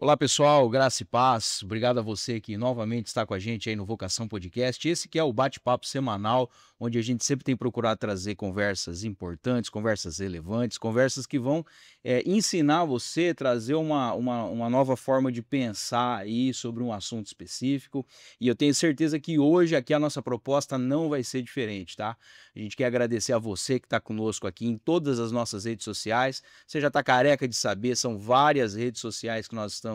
Olá pessoal, graça e paz. Obrigado a você que novamente está com a gente aí no Vocação Podcast. Esse que é o bate-papo semanal, onde a gente sempre tem procurado trazer conversas importantes, conversas relevantes, conversas que vão ensinar você, trazer uma nova forma de pensar aí sobre um assunto específico. E eu tenho certeza que hoje aqui a nossa proposta não vai ser diferente, tá? A gente quer agradecer a você que está conosco aqui em todas as nossas redes sociais. Você já está careca de saber, são várias redes sociais que nós estamos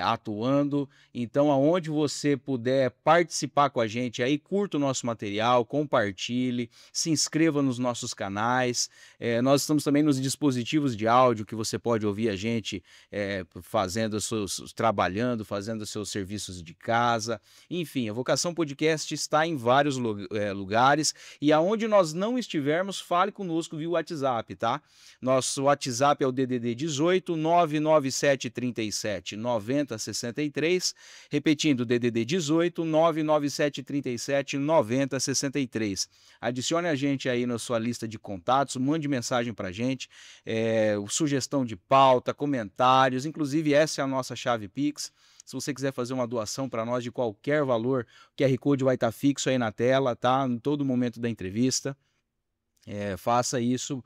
atuando. Então, aonde você puder participar com a gente aí, curta o nosso material, compartilhe, se inscreva nos nossos canais. Nós estamos também nos dispositivos de áudio que você pode ouvir a gente fazendo trabalhando, fazendo os seus serviços de casa. Enfim, a Vocação Podcast está em vários lugares e aonde nós não estivermos, fale conosco via WhatsApp, tá? Nosso WhatsApp é o DDD 18 99737 9063, repetindo DDD 18 99737 9063. Adicione a gente aí na sua lista de contatos, mande mensagem para a gente, sugestão de pauta, comentários, inclusive essa é a nossa chave Pix. Se você quiser fazer uma doação para nós de qualquer valor, o QR Code vai estar fixo aí na tela, tá? Em todo momento da entrevista. Faça isso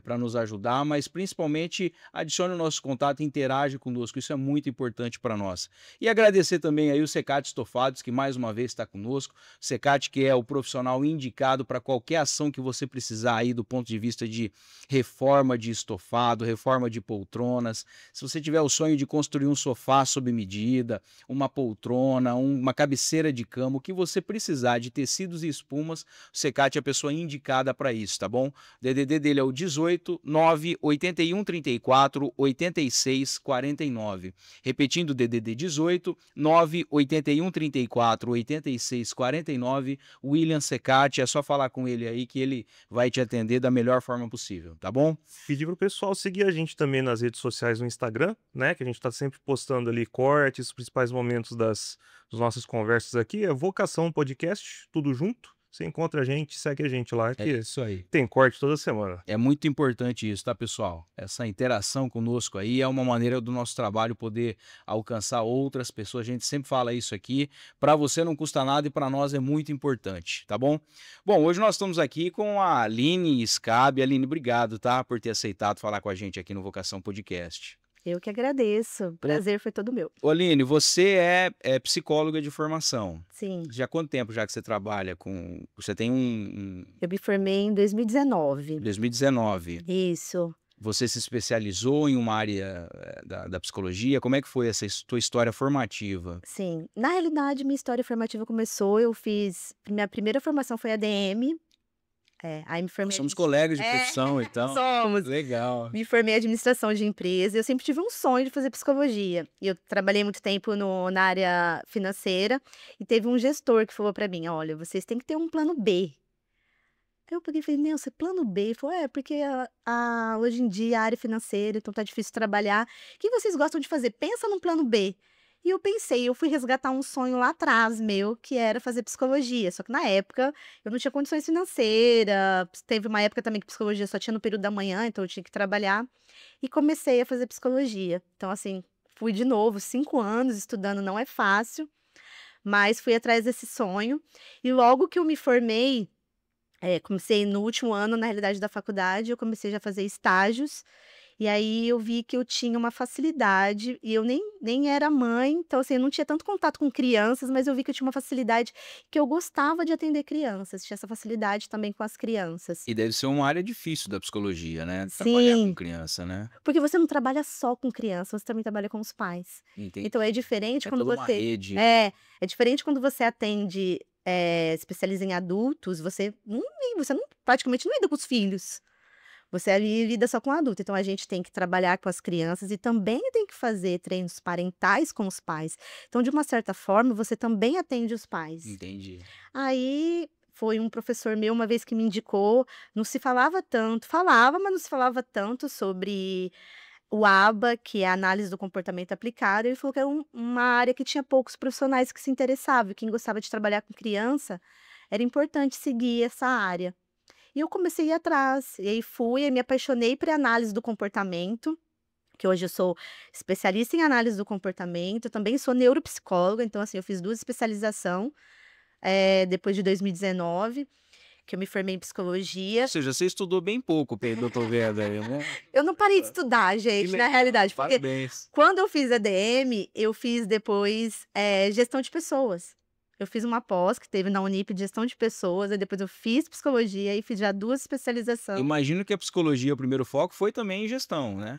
para nos ajudar, mas principalmente adicione o nosso contato e interage conosco, isso é muito importante para nós. E agradecer também aí o Secate Estofados, que mais uma vez está conosco, Secate que é o profissional indicado para qualquer ação que você precisar aí do ponto de vista de reforma de estofado, reforma de poltronas. Se você tiver o sonho de construir um sofá sob medida, uma poltrona, uma cabeceira de cama, o que você precisar de tecidos e espumas, o Secate é a pessoa indicada para isso, tá bom? O DDD dele é o 18 981 34 86 49. Repetindo o DDD 18 981 34 86 49, William Secati, é só falar com ele aí que ele vai te atender da melhor forma possível, tá bom? Pedir pro pessoal seguir a gente também nas redes sociais no Instagram, né, que a gente tá sempre postando ali cortes, os principais momentos das nossas conversas aqui, é Vocação Podcast, tudo junto. Você encontra a gente, segue a gente lá É que isso aí. tem corte toda semana. É muito importante isso, tá, pessoal? Essa interação conosco aí é uma maneira do nosso trabalho poder alcançar outras pessoas. A gente sempre fala isso aqui. Para você não custa nada e para nós é muito importante, tá bom? Bom, hoje nós estamos aqui com a Aline Scabi. Aline, obrigado, tá, por ter aceitado falar com a gente aqui no Vocação Podcast. Eu que agradeço, Ô, prazer foi todo meu. ô, Aline, você é psicóloga de formação. Sim, Já há quanto tempo já que você trabalha com... Você tem eu me formei em 2019. 2019. Isso, Você se especializou em uma área, da psicologia? Como é que foi essa tua história formativa? sim. Na realidade, minha história formativa começou, eu fiz minha primeira formação foi ADM, aí me Pô, formei somos colegas de é, profissão então. somos. Legal. Me formei em administração de empresa, eu sempre tive um sonho de fazer psicologia. E eu trabalhei muito tempo na área financeira e teve um gestor que falou para mim: "Olha, vocês têm que ter um plano B". Eu peguei e falei: "Nossa, plano B?". Ele falou: "É, porque hoje em dia a área financeira, então tá difícil trabalhar. O que vocês gostam de fazer? Pensa num plano B". E eu pensei, eu fui resgatar um sonho lá atrás meu, que era fazer psicologia, só que na época eu não tinha condições financeiras, teve uma época também que psicologia só tinha no período da manhã, então eu tinha que trabalhar, e comecei a fazer psicologia. Então assim, fui de novo 5 anos estudando, não é fácil, mas fui atrás desse sonho, e logo que eu me formei, comecei no último ano, na realidade, da faculdade, eu comecei já a fazer estágios, e aí eu vi que eu tinha uma facilidade, e eu nem era mãe, então, assim, eu não tinha tanto contato com crianças, mas eu vi que eu tinha uma facilidade, que eu gostava de atender crianças, tinha essa facilidade também com as crianças. E deve ser uma área difícil da psicologia, né, trabalhar com Sim, criança, né. porque você não trabalha só com criança, você também trabalha com os pais. Então é Entendi. diferente É quando toda uma você rede. é diferente quando você atende, especializa em adultos, você não praticamente não lida com os filhos. Você ali lida só com adulto, então a gente tem que trabalhar com as crianças e também tem que fazer treinos parentais com os pais. Então, de uma certa forma, você também atende os pais. Entendi. Aí foi um professor meu uma vez que me indicou, não se falava tanto, falava, mas não se falava tanto sobre o ABA, que é a análise do comportamento aplicado. Ele falou que era uma área que tinha poucos profissionais que se interessavam, e quem gostava de trabalhar com criança, era importante seguir essa área. E eu comecei a ir atrás, e aí fui, me apaixonei por análise do comportamento, que hoje eu sou especialista em análise do comportamento, também sou neuropsicóloga, então assim, eu fiz 2 especialização, depois de 2019, que eu me formei em Ou psicologia. seja, você estudou bem pouco, pelo que eu tô vendo aí, né? Eu não parei de estudar, Que gente, na legal, realidade, porque parabéns. quando eu fiz ADM, eu fiz depois, gestão de pessoas. Eu fiz uma pós que teve na Unip de gestão de pessoas, aí depois eu fiz psicologia e fiz já 2 especialização. Imagino que a psicologia, o primeiro foco, foi também em gestão, né?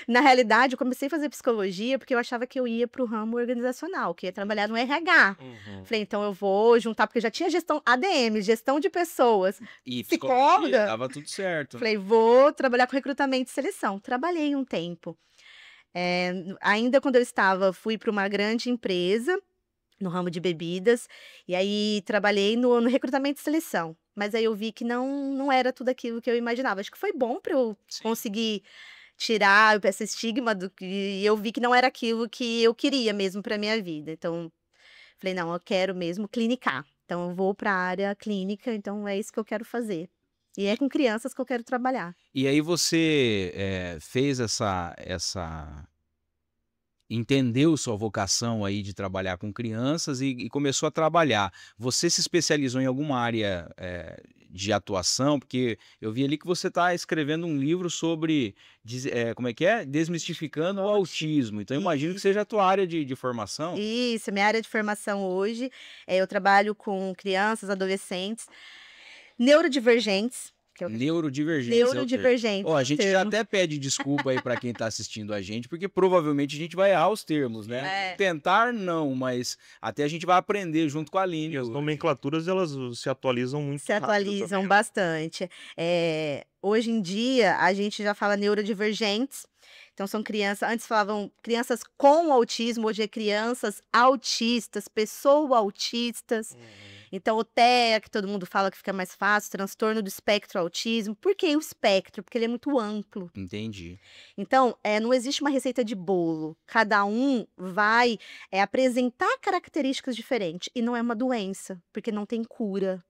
Na realidade, eu comecei a fazer psicologia porque eu achava que eu ia para o ramo organizacional, que ia trabalhar no RH. Uhum. Falei, então eu vou juntar, porque eu já tinha gestão ADM, gestão de pessoas, E psicologia, psicóloga. tava tudo certo. Falei, vou trabalhar com recrutamento e seleção. Trabalhei um tempo. Ainda quando eu estava, fui para uma grande empresa no ramo de bebidas, e aí trabalhei no recrutamento e seleção. Mas aí eu vi que não era tudo aquilo que eu imaginava. Acho que foi bom para eu Sim. conseguir tirar esse estigma do que e eu vi que não era aquilo que eu queria mesmo para minha vida. Então, falei: "Não, eu quero mesmo clinicar. Então eu vou para a área clínica, então é isso que eu quero fazer". E é com crianças que eu quero trabalhar. E aí você fez entendeu sua vocação aí de trabalhar com crianças e começou a trabalhar. Você se especializou em alguma área de atuação? Porque eu vi ali que você está escrevendo um livro sobre, como é que é? Desmistificando o autismo. Então eu imagino que seja a tua área de formação. Isso, minha área de formação hoje, eu trabalho com crianças, adolescentes, neurodivergentes, que é o Neurodivergência é o termo. neurodivergentes Ó, a é o gente já termo. até pede desculpa aí para quem está assistindo a gente, porque provavelmente a gente vai errar os termos, né? É. Tentar não, mas até a gente vai aprender junto com a Aline E as hoje. nomenclaturas, elas se atualizam muito Se rápido atualizam também, né? bastante. Hoje em dia, a gente já fala neurodivergentes, então são crianças antes falavam crianças com autismo, hoje é crianças autistas, pessoas autistas. Uhum. Então o TEA, que todo mundo fala que fica mais fácil, transtorno do espectro autismo. Por que o espectro? Porque ele é muito amplo. Entendi. Então, não existe uma receita de bolo. Cada um vai, apresentar características diferentes e não é uma doença, porque não tem cura.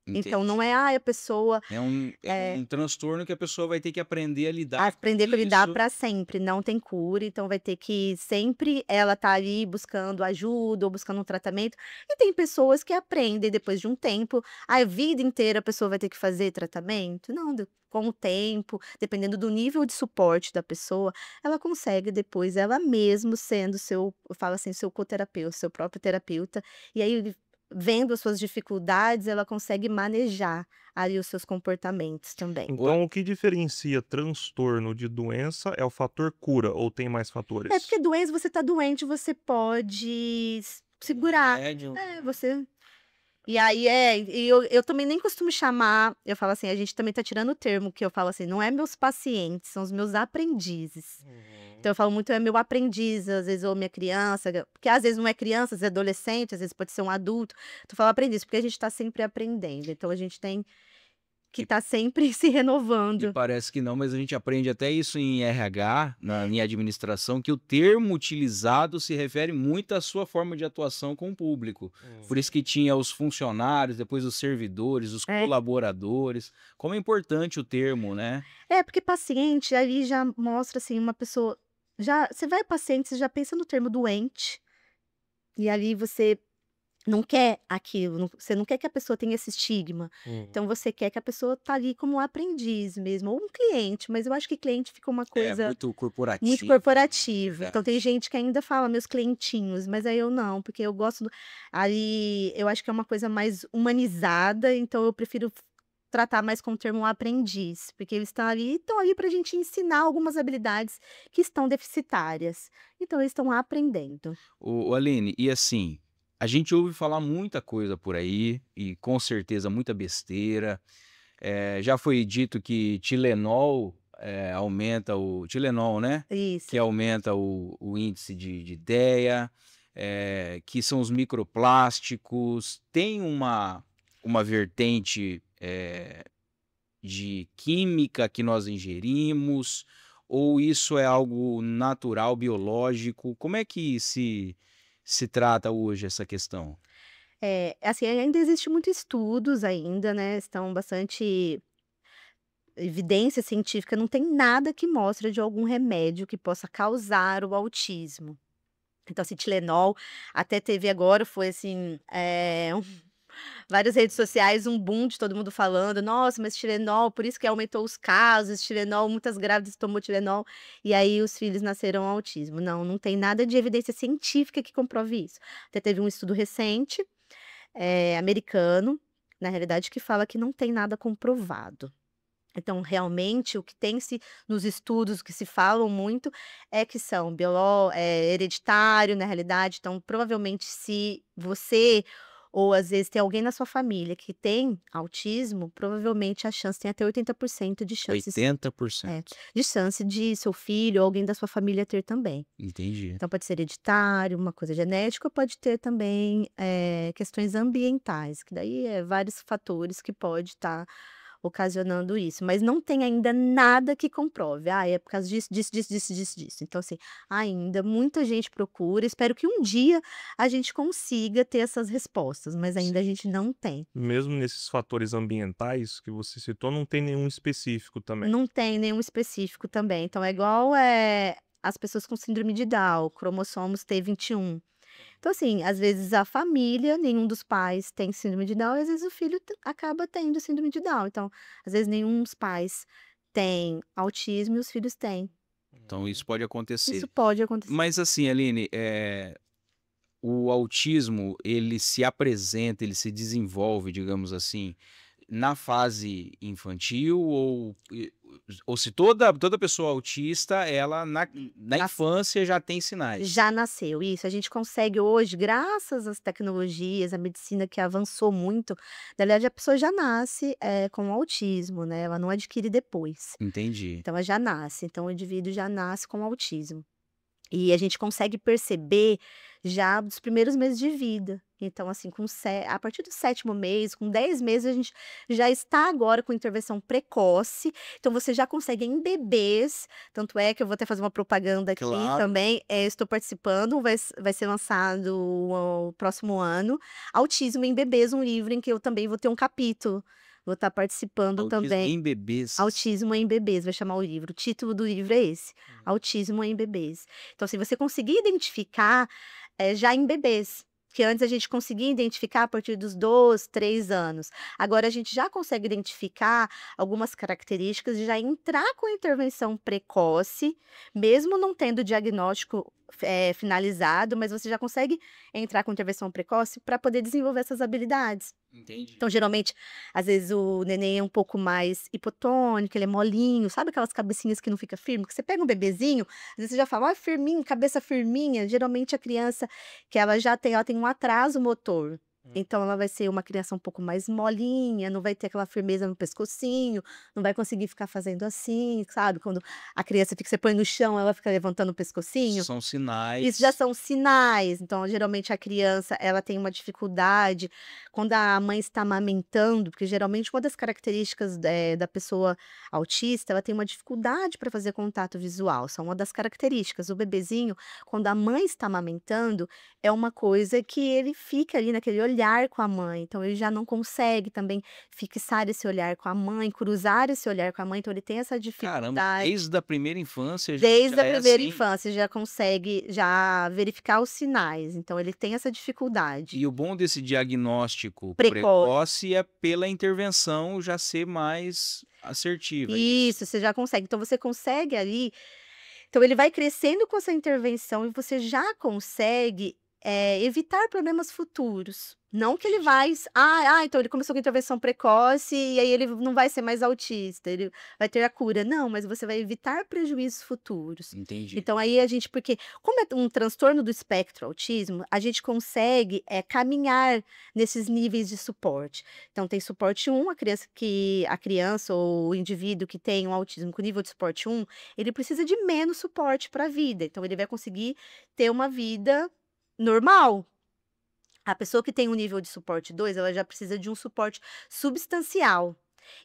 Então não Entendi. é, a pessoa É um transtorno que a pessoa vai ter que aprender a lidar aprender com a lidar isso. para sempre, não tem cura, então vai ter que sempre ela tá ali buscando ajuda ou buscando um tratamento. E tem pessoas que aprendem depois de um tempo, a vida inteira a pessoa vai ter que fazer tratamento? Não, com o tempo, dependendo do nível de suporte da pessoa, ela consegue depois ela mesmo sendo eu falo assim, seu coterapeuta, seu próprio terapeuta, e aí vendo as suas dificuldades, ela consegue manejar ali os seus comportamentos também. Então, o que diferencia transtorno de doença é o fator cura, ou tem mais É, fatores? porque doença, você tá doente, você pode segurar. Remédio. Você. E aí e eu também nem costumo chamar, eu falo assim, a gente também tá tirando o termo que eu falo assim, não é meus pacientes, são os meus aprendizes. Uhum. Então eu falo muito, é meu aprendiz, às vezes, ou minha criança, porque às vezes não é criança, às vezes é adolescente, às vezes pode ser um adulto. Tu fala aprendiz, porque a gente tá sempre aprendendo. Então a gente tem que E estar sempre se E renovando. parece que não, mas a gente aprende até isso em RH, em administração, que o termo utilizado se refere muito à sua forma de atuação com o público. Por isso que tinha os funcionários, depois os servidores, os É. colaboradores. Como é importante o termo, né? Porque paciente ali já mostra, assim, uma pessoa já você vai paciente, você já pensa no termo doente, e ali você não quer aquilo, você não quer que a pessoa tenha esse estigma, Uhum. então você quer que a pessoa tá ali como um aprendiz mesmo, ou um cliente, mas eu acho que cliente fica uma É coisa muito corporativo. muito corporativa. Então tem Verdade. gente que ainda fala meus clientinhos, mas aí eu não, porque eu gosto ali eu acho que é uma coisa mais humanizada, então eu prefiro tratar mais com o termo aprendiz, porque eles estão ali para a gente ensinar algumas habilidades que estão deficitárias. Então eles estão aprendendo. Ô, Aline, e assim, a gente ouve falar muita coisa por aí, e com certeza muita besteira. Já foi dito que Tilenol aumenta o Tilenol, né? Isso. Que aumenta o índice de DEA, que são os microplásticos. Tem uma vertente de química que nós ingerimos, ou isso é algo natural, biológico? Como é que se trata hoje essa questão? Assim, ainda existe muito estudos ainda, né, estão bastante evidência científica, não tem nada que mostre de algum remédio que possa causar o autismo. Então, assim, Tilenol, até teve agora, foi assim, várias redes sociais, um boom de todo mundo falando, nossa, mas Tilenol, por isso que aumentou os casos, Tilenol, muitas grávidas tomou Tilenol, e aí os filhos nasceram autismo. Não, não tem nada de evidência científica que comprove isso. Até teve um estudo recente, americano, na realidade, que fala que não tem nada comprovado. Então, realmente, o que tem-se nos estudos que se falam muito é que são hereditário, na realidade. Então, provavelmente, se você ou às vezes tem alguém na sua família que tem autismo, provavelmente a chance tem até 80% de chances 80%. de chance de seu filho ou alguém da sua família ter também. Entendi. Então, pode ser hereditário, uma coisa genética, ou pode ter também questões ambientais, que daí vários fatores que pode estar ocasionando isso, mas não tem ainda nada que comprove. É por causa disso, disso, disso, disso, disso, disso. Então, assim, ainda muita gente procura. Espero que um dia a gente consiga ter essas respostas, mas ainda a gente não tem. Mesmo nesses fatores ambientais que você citou, não tem nenhum específico também. Não tem nenhum específico também. Então, é igual as pessoas com síndrome de Down, cromossomos T21. Então, assim, às vezes a família, nenhum dos pais tem síndrome de Down, e às vezes o filho acaba tendo síndrome de Down. Então, às vezes nenhum dos pais tem autismo e os filhos têm. Então, isso pode acontecer. Isso pode acontecer. Mas assim, Aline, o autismo, ele se apresenta, ele se desenvolve, digamos assim, na fase infantil ou se toda pessoa autista, ela na infância já tem sinais? Já nasceu, isso. A gente consegue hoje, graças às tecnologias, à medicina que avançou muito, na verdade a pessoa já nasce com autismo, né? Ela não adquire depois. Entendi. Então ela já nasce, então o indivíduo já nasce com autismo. E a gente consegue perceber já dos primeiros meses de vida. Então, assim, a partir do 7º mês, com 10 meses, a gente já está agora com intervenção precoce. Então, você já consegue em bebês. Tanto é que eu vou até fazer uma propaganda aqui também. Estou participando, vai ser lançado o próximo ano. Autismo em Bebês, um livro em que eu também vou ter um capítulo. Vou estar participando também. Autismo em Bebês. Autismo em Bebês, vai chamar o livro. O título do livro é esse, Autismo em Bebês. Então, se você conseguir identificar já em bebês, que antes a gente conseguia identificar a partir dos 2, 3 anos. Agora a gente já consegue identificar algumas características e já entrar com intervenção precoce, mesmo não tendo diagnóstico finalizado, mas você já consegue entrar com intervenção precoce para poder desenvolver essas habilidades. Entendi. Então, geralmente, às vezes o neném é um pouco mais hipotônico, ele é molinho, sabe aquelas cabecinhas que não fica firme? Que você pega um bebezinho, às vezes você já fala, firminho, cabeça firminha. Geralmente a criança que ela tem um atraso motor. Então, ela vai ser uma criança um pouco mais molinha, não vai ter aquela firmeza no pescocinho, não vai conseguir ficar fazendo assim, sabe? Quando a criança você põe no chão, ela fica levantando o pescocinho. São sinais. Isso já são sinais. Então, geralmente, a criança, ela tem uma dificuldade quando a mãe está amamentando, porque geralmente uma das características da pessoa autista, ela tem uma dificuldade para fazer contato visual. São uma das características. O bebezinho, quando a mãe está amamentando, é uma coisa que ele fica ali naquele olhar com a mãe. Então, ele já não consegue também fixar esse olhar com a mãe, cruzar esse olhar com a mãe. Então, ele tem essa dificuldade. Caramba, desde a primeira infância Desde a primeira assim? infância já consegue verificar os sinais, então ele tem essa dificuldade. E o bom desse diagnóstico Precoce. precoce é pela intervenção já ser mais assertiva. Isso, você já consegue. Então você consegue ali, então ele vai crescendo com essa intervenção e você já consegue evitar problemas futuros. Não que ele vai, então ele começou com intervenção precoce e aí ele não vai ser mais autista, ele vai ter a cura. Não, mas você vai evitar prejuízos futuros. Entendi. Então aí porque como é um transtorno do espectro autismo, a gente consegue caminhar nesses níveis de suporte. Então tem suporte 1, a criança ou o indivíduo que tem um autismo com nível de suporte 1, ele precisa de menos suporte para a vida. Então ele vai conseguir ter uma vida normal. A pessoa que tem um nível de suporte 2, ela já precisa de um suporte substancial.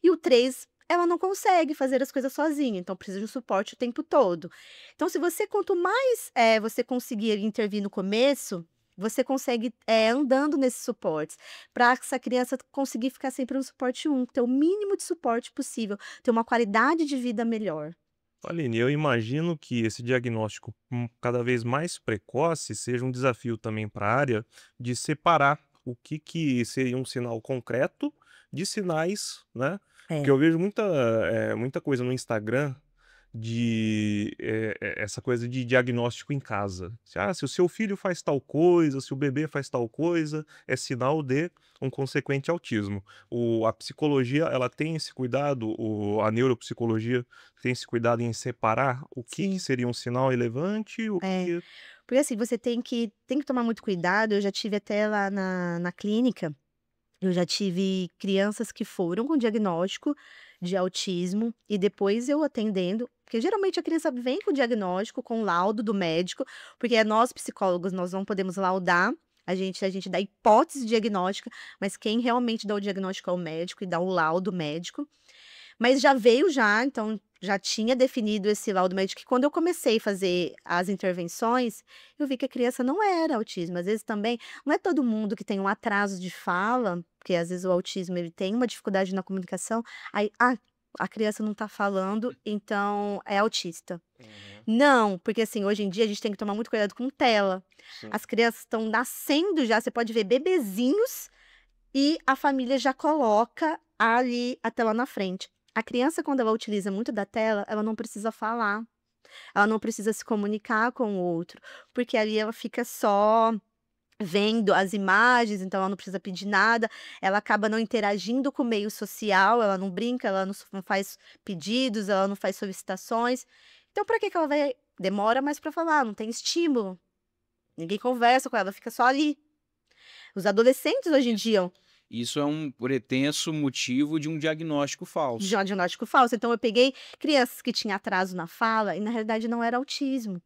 E o 3, ela não consegue fazer as coisas sozinha, então precisa de um suporte o tempo todo. Então, quanto mais você conseguir intervir no começo, você consegue andando nesses suportes, para essa criança conseguir ficar sempre no suporte 1, ter o mínimo de suporte possível, ter uma qualidade de vida melhor. Aline, eu imagino que esse diagnóstico cada vez mais precoce seja um desafio também para a área de separar o que seria um sinal concreto de sinais, né? Porque É. eu vejo muita coisa no Instagram de essa coisa de diagnóstico em casa. Se o seu filho faz tal coisa, se o bebê faz tal coisa, é sinal de um consequente autismo. A psicologia, ela tem esse cuidado, a neuropsicologia tem esse cuidado em separar o que Sim. seria um sinal relevante, o É. que... Porque assim, você tem que tomar muito cuidado, eu já tive até lá na clínica, eu já tive crianças que foram com diagnóstico de autismo e depois eu atendendo, porque geralmente a criança vem com diagnóstico, com laudo do médico, porque nós psicólogos, nós não podemos laudar, a gente dá hipótese diagnóstica, mas quem realmente dá o diagnóstico é o médico e dá o laudo médico. Mas já veio já, então já tinha definido esse laudo médico, que quando eu comecei a fazer as intervenções, eu vi que a criança não era autismo. Às vezes também, não é todo mundo que tem um atraso de fala, porque às vezes o autismo ele tem uma dificuldade na comunicação, aí, a criança não tá falando, então é autista. Não, porque assim, hoje em dia a gente tem que tomar muito cuidado com tela. Sim. As crianças estão nascendo já, você pode ver bebezinhos e a família já coloca ali a tela na frente. A criança, quando ela utiliza muito da tela, ela não precisa falar, ela não precisa se comunicar com o outro, porque ali ela fica só vendo as imagens, então ela não precisa pedir nada, ela acaba não interagindo com o meio social, ela não brinca, ela não faz pedidos, ela não faz solicitações. Então, para que que ela vai? Demora mais para falar, não tem estímulo, ninguém conversa com ela, ela fica só ali. Os adolescentes hoje em dia Isso é um pretenso motivo de um diagnóstico de falso. diagnóstico falso. Então, eu peguei crianças que tinham atraso na fala e, na realidade, não era autismo.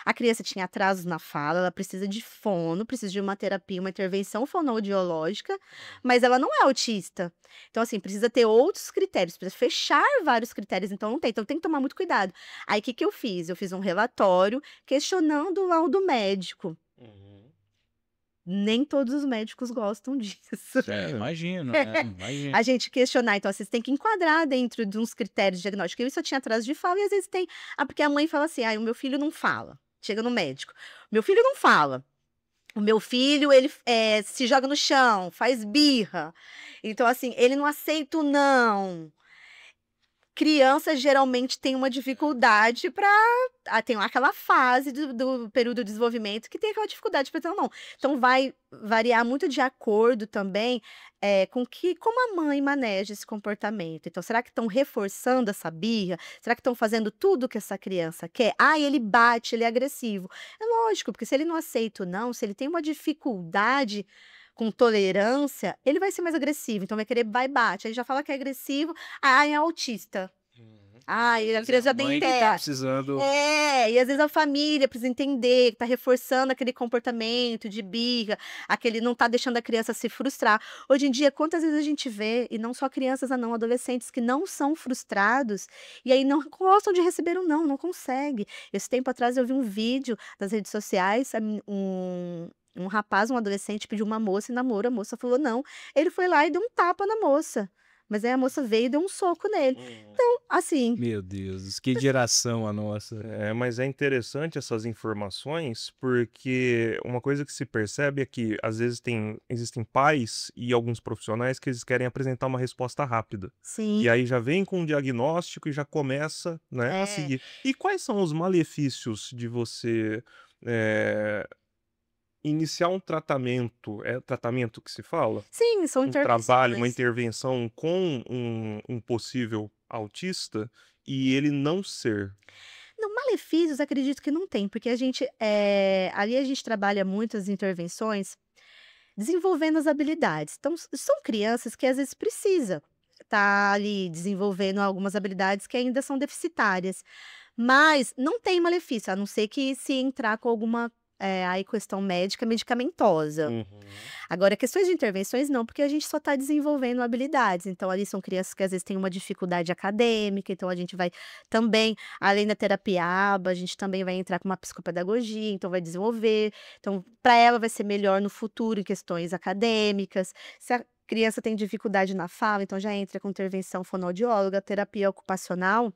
A criança tinha atrasos na fala, ela precisa de fono, precisa de uma terapia, uma intervenção fonoaudiológica, mas ela não é autista. Então, assim, precisa ter outros critérios, precisa fechar vários critérios, então não tem. Então, tem que tomar muito cuidado. Aí, o que que eu fiz? Eu fiz um relatório questionando o laudo médico. Nem todos os médicos gostam disso. Imagino, imagino. A gente questionar, então, vocês têm que enquadrar dentro de uns critérios diagnósticos. Eu só tinha atraso de fala e às vezes tem. Porque a mãe fala assim: o meu filho não fala. Chega no médico. Meu filho não fala. O meu filho, ele se joga no chão, faz birra. Então, assim, ele não aceita o não. Criança geralmente tem uma dificuldade para. Tem aquela fase do período de desenvolvimento que tem aquela dificuldade para ter um não. Então, vai variar muito de acordo também com como a mãe maneja esse comportamento. Então, será que estão reforçando essa birra? Será que estão fazendo tudo que essa criança quer? Ele bate, ele é agressivo. É lógico, porque se ele não aceita o não, se ele tem uma dificuldade com tolerância, ele vai ser mais agressivo. Então, vai querer vai e bate. Aí já fala que é agressivo, é autista. E a criança já tem Mãe que tá precisando. e às vezes a família precisa entender que tá reforçando aquele comportamento de birra, aquele não tá deixando a criança se frustrar. Hoje em dia, quantas vezes a gente vê, e não só crianças, não, adolescentes que não são frustrados e aí não gostam de receber um não consegue. Esse tempo atrás eu vi um vídeo nas redes sociais, um rapaz, um adolescente pediu uma moça em namoro, a moça falou não, ele foi lá e deu um tapa na moça. Mas aí a moça veio e deu um soco nele. Então, assim. Meu Deus, que geração a nossa. Mas é interessante essas informações, porque uma coisa que se percebe é que, às vezes, existem pais e alguns profissionais que eles querem apresentar uma resposta rápida. Sim. E aí já vem com um diagnóstico e já começa, né, a seguir. E quais são os malefícios de você iniciar um tratamento? É tratamento que se fala? Sim, são Um trabalho, uma intervenções. intervenção com um possível autista e ele não ser. Não, malefícios acredito que não tem, porque ali a gente trabalha muitas intervenções desenvolvendo as habilidades. Então, são crianças que às vezes precisa estar ali desenvolvendo algumas habilidades que ainda são deficitárias. Mas não tem malefício, a não ser que se entrar com alguma aí questão médica medicamentosa. Uhum. Agora, questões de intervenções não, porque a gente só está desenvolvendo habilidades. Então, ali são crianças que às vezes têm uma dificuldade acadêmica, então a gente vai também, além da terapia ABA, a gente também vai entrar com uma psicopedagogia, então vai desenvolver. Então, para ela vai ser melhor no futuro em questões acadêmicas. Se a criança tem dificuldade na fala, então já entra com intervenção fonoaudióloga, terapia ocupacional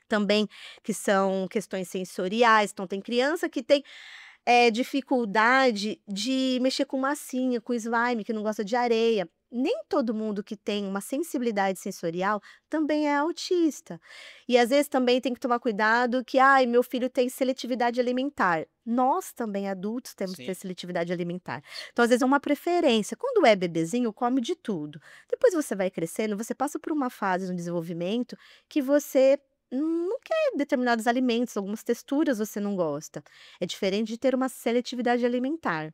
também, que são questões sensoriais. Então, tem criança que tem dificuldade de mexer com massinha, com slime, que não gosta de areia. Nem todo mundo que tem uma sensibilidade sensorial também é autista. E às vezes também tem que tomar cuidado que, ai, meu filho tem seletividade alimentar. Nós também, adultos, temos que Sim. ter seletividade alimentar. Então, às vezes é uma preferência. Quando é bebezinho, come de tudo. Depois você vai crescendo, você passa por uma fase no desenvolvimento que você não quer determinados alimentos, algumas texturas você não gosta. É diferente de ter uma seletividade alimentar.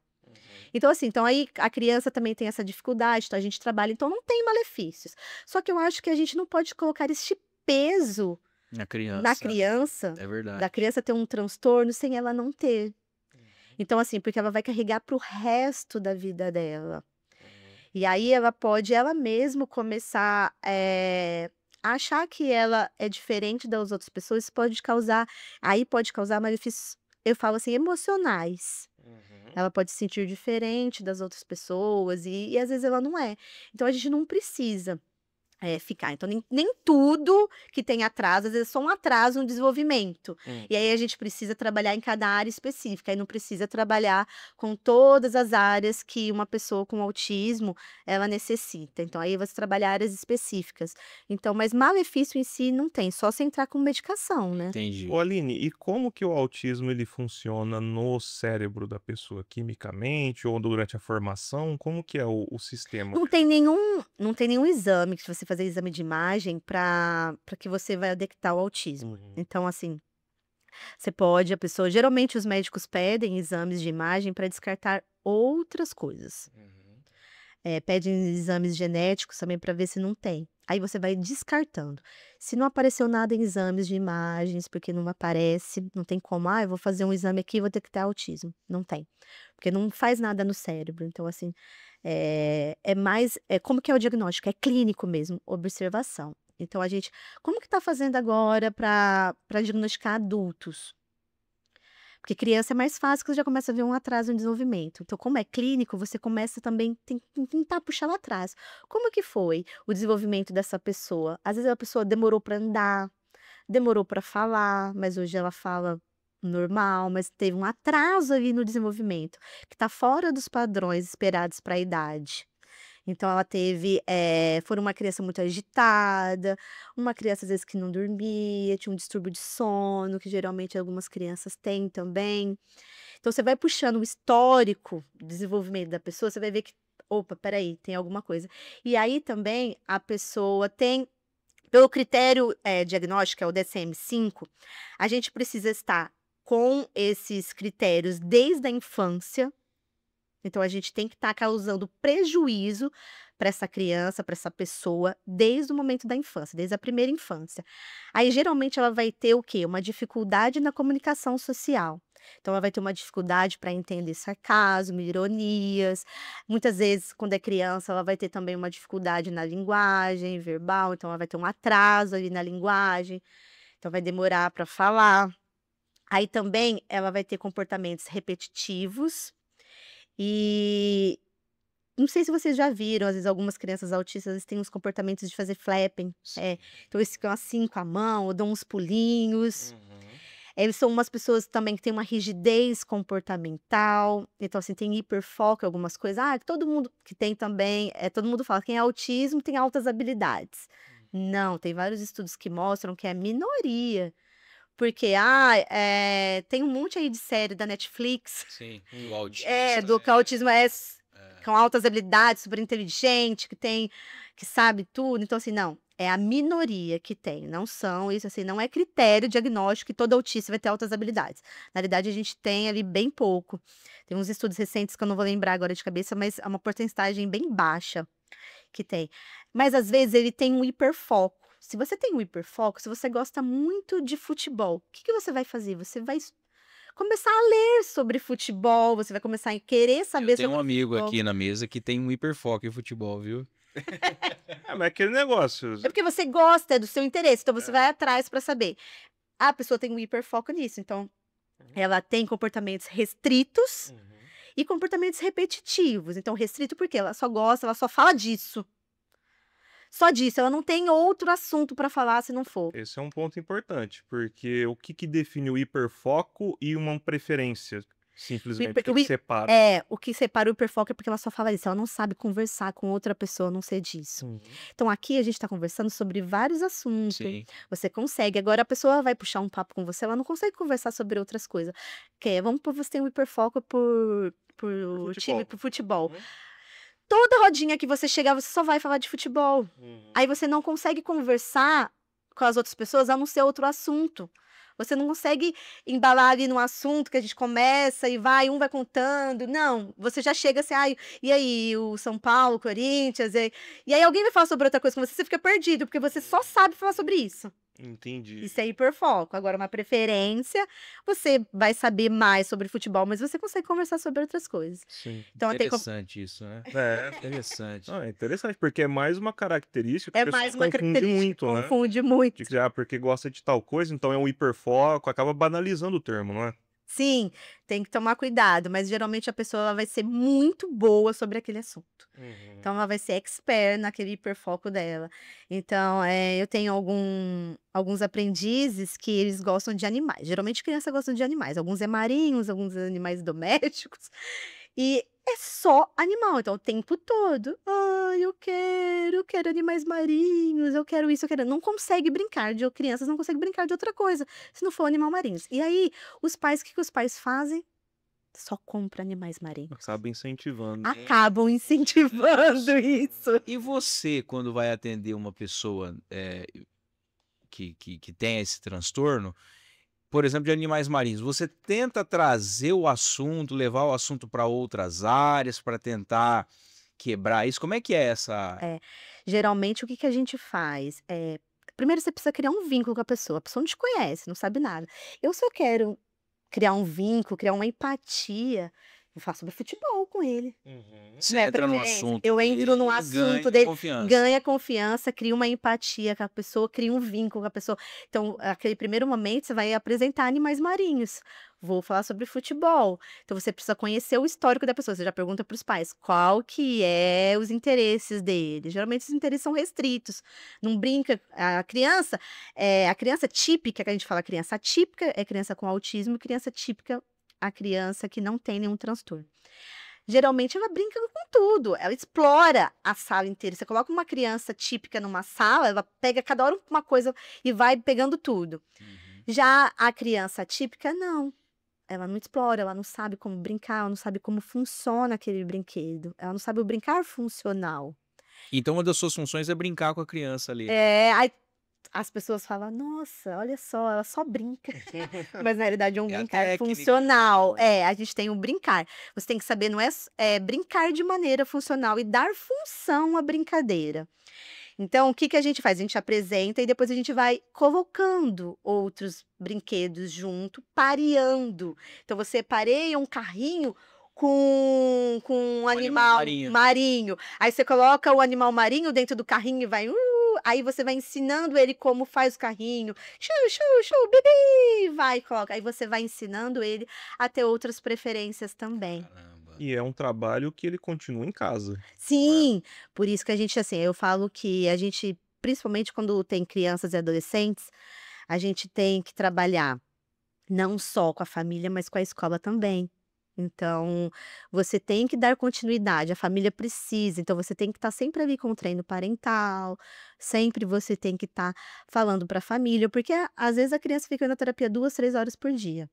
Então, assim, então aí a criança também tem essa dificuldade, então a gente trabalha, então não tem malefícios. Só que eu acho que a gente não pode colocar este peso Na na criança. criança, É verdade. da criança ter um transtorno sem ela não ter. Então, assim, porque ela vai carregar para o resto da vida dela. E aí ela pode, ela mesma, começar a achar que ela é diferente das outras pessoas, isso pode causar malefícios, eu falo assim, emocionais. Ela pode se sentir diferente das outras pessoas e às vezes ela não é. Então a gente não precisa ficar. Então, nem tudo que tem atraso, às vezes é só um atraso no desenvolvimento. E aí a gente precisa trabalhar em cada área específica, aí não precisa trabalhar com todas as áreas que uma pessoa com autismo, ela necessita. Então, aí você trabalha áreas específicas. Então, mas malefício em si não tem, só se entrar com medicação, né? Entendi. Ô Aline, e como que o autismo ele funciona no cérebro da pessoa? Quimicamente ou durante a formação? Como que é o sistema? Não tem nenhum exame, que se você fazer exame de imagem para que você vai detectar o autismo. Então, assim, a pessoa, geralmente os médicos pedem exames de imagem para descartar outras coisas. Pedem exames genéticos também para ver se não tem. Aí você vai descartando. Se não apareceu nada em exames de imagens, porque não aparece, não tem como, eu vou fazer um exame aqui e vou detectar autismo. Não tem. Porque não faz nada no cérebro. Então, assim, como que é o diagnóstico? É clínico mesmo, observação. Então, como que está fazendo agora para diagnosticar adultos? Porque criança é mais fácil, que você já começa a ver um atraso no desenvolvimento. Então, como é clínico, você começa também a tentar puxar lá atrás. Como que foi o desenvolvimento dessa pessoa? Às vezes a pessoa demorou para andar, demorou para falar, mas hoje ela fala normal, mas teve um atraso ali no desenvolvimento, que está fora dos padrões esperados para a idade. Então ela foi uma criança muito agitada, uma criança às vezes que não dormia, tinha um distúrbio de sono, que geralmente algumas crianças têm também. Então você vai puxando o histórico de desenvolvimento da pessoa, você vai ver que, opa, peraí, tem alguma coisa. E aí também a pessoa tem, pelo critério diagnóstico, que é o DSM-5, a gente precisa estar com esses critérios desde a infância. Então, a gente tem que estar causando prejuízo para essa criança, para essa pessoa, desde o momento da infância, desde a primeira infância. Aí, geralmente, ela vai ter o quê? Uma dificuldade na comunicação social. Então, ela vai ter uma dificuldade para entender sarcasmo, ironias. Muitas vezes, quando é criança, ela vai ter também uma dificuldade na linguagem verbal. Então, ela vai ter um atraso ali na linguagem. Então, vai demorar para falar. Aí, também, ela vai ter comportamentos repetitivos. E não sei se vocês já viram, às vezes algumas crianças autistas, eles têm uns comportamentos de fazer flapping. Então eles ficam assim com a mão, ou dão uns pulinhos. Eles são umas pessoas também que têm uma rigidez comportamental. Então, assim, tem hiperfoco em algumas coisas. Todo mundo que tem também, todo mundo fala que quem é autismo tem altas habilidades. Não, tem vários estudos que mostram que é minoria. Porque, tem um monte aí de série da Netflix. Sim, do autista. Do que o autismo com altas habilidades, super inteligente, que sabe tudo. Então, assim, não, é a minoria que tem, não são, isso assim, não é critério diagnóstico que todo autista vai ter altas habilidades. Na realidade, a gente tem ali bem pouco. Tem uns estudos recentes que eu não vou lembrar agora de cabeça, mas é uma porcentagem bem baixa que tem. Mas, às vezes, ele tem um hiperfoco. Se você tem um hiperfoco, se você gosta muito de futebol, o que você vai fazer? Você vai começar a ler sobre futebol, você vai começar a querer Eu saber tenho um sobre amigo futebol. aqui na mesa que tem um hiperfoco em futebol, viu? Mas aquele negócio. É porque você gosta, é do seu interesse, então você É. vai atrás para saber. A pessoa tem um hiperfoco nisso, então ela tem comportamentos restritos e comportamentos repetitivos. Então, restrito porque ela só gosta, ela só fala disso. Só disso, ela não tem outro assunto para falar se não for. Esse é um ponto importante, porque o que define o hiperfoco e uma preferência? Simplesmente, o que separa? O que separa o hiperfoco é porque ela só fala isso, ela não sabe conversar com outra pessoa a não ser disso. Então, aqui a gente está conversando sobre vários assuntos. Sim. Você consegue. Agora, a pessoa vai puxar um papo com você, ela não consegue conversar sobre outras coisas. Vamos por você ter um hiperfoco por time, por futebol. Toda rodinha que você chegar, você só vai falar de futebol. Aí você não consegue conversar com as outras pessoas a não ser outro assunto. Você não consegue embalar ali num assunto que a gente começa e vai, um vai contando. Não, você já chega assim, e aí, o São Paulo, o Corinthians, e aí alguém vai falar sobre outra coisa com você, você fica perdido, porque você só sabe falar sobre isso. Entendi. Isso é hiperfoco. Agora, uma preferência, você vai saber mais sobre futebol, mas você consegue conversar sobre outras coisas. Sim. Então, Interessante isso, né? É. Interessante. É interessante, porque é mais uma característica que É a pessoa mais uma confunde característica, muito, né? confunde muito. De que, porque gosta de tal coisa, então é um hiperfoco, acaba banalizando o termo, não é? Sim, tem que tomar cuidado, mas geralmente a pessoa ela vai ser muito boa sobre aquele assunto. Então, ela vai ser expert naquele hiperfoco dela. Então, eu tenho alguns aprendizes que eles gostam de animais. Geralmente, crianças gostam de animais. Alguns é marinhos, alguns é animais domésticos. E é só animal. Então, o tempo todo. Ai, eu quero animais marinhos, eu quero isso, eu quero. Não consegue brincar de crianças, não conseguem brincar de outra coisa, se não for animal marinhos. E aí, os pais, o que os pais fazem? Só compra animais marinhos. Acaba incentivando. Acabam incentivando isso. E você, quando vai atender uma pessoa que tem esse transtorno, por exemplo, de animais marinhos, você tenta trazer o assunto, levar o assunto para outras áreas, para tentar quebrar isso? Como é que é essa... Geralmente, o que a gente faz? Primeiro, você precisa criar um vínculo com a pessoa não te conhece, não sabe nada. Eu só quero criar um vínculo, criar uma empatia. Eu faço sobre futebol com ele. Você Né, entra no preferência. assunto Eu entro no dele, assunto ganha dele, confiança. ganha confiança, cria uma empatia com a pessoa, cria um vínculo com a pessoa. Então, aquele primeiro momento, você vai apresentar animais marinhos. Vou falar sobre futebol. Então, você precisa conhecer o histórico da pessoa. Você já pergunta para os pais qual que é os interesses dele. Geralmente, os interesses são restritos. Não brinca. A criança típica, que a gente fala criança atípica, é criança com autismo, e criança típica, a criança que não tem nenhum transtorno. Geralmente ela brinca com tudo, ela explora a sala inteira. Você coloca uma criança típica numa sala, ela pega cada hora uma coisa e vai pegando tudo. Já a criança típica, não. Ela não explora, ela não sabe como brincar, ela não sabe como funciona aquele brinquedo. Ela não sabe o brincar funcional. Então, uma das suas funções é brincar com a criança ali. Aí as pessoas falam, nossa, olha só, ela só brinca. Mas na realidade é um brincar funcional. A gente tem um brincar. Você tem que saber, não é brincar de maneira funcional e dar função à brincadeira. Então, o que a gente faz? A gente apresenta e depois a gente vai colocando outros brinquedos junto, pareando. Então, você pareia um carrinho com um animal marinho. Aí você coloca o animal marinho dentro do carrinho e vai... Aí você vai ensinando ele como faz o carrinho. Bibi! Vai, coloca. Aí você vai ensinando ele a ter outras preferências também. Caramba. E é um trabalho que ele continua em casa. Sim, por isso que a gente, assim, eu falo que a gente, principalmente quando tem crianças e adolescentes, a gente tem que trabalhar não só com a família, mas com a escola também. Então, você tem que dar continuidade, a família precisa, então você tem que estar sempre ali com o treino parental, sempre você tem que estar falando para a família, porque às vezes a criança fica na terapia 2, 3 horas por dia.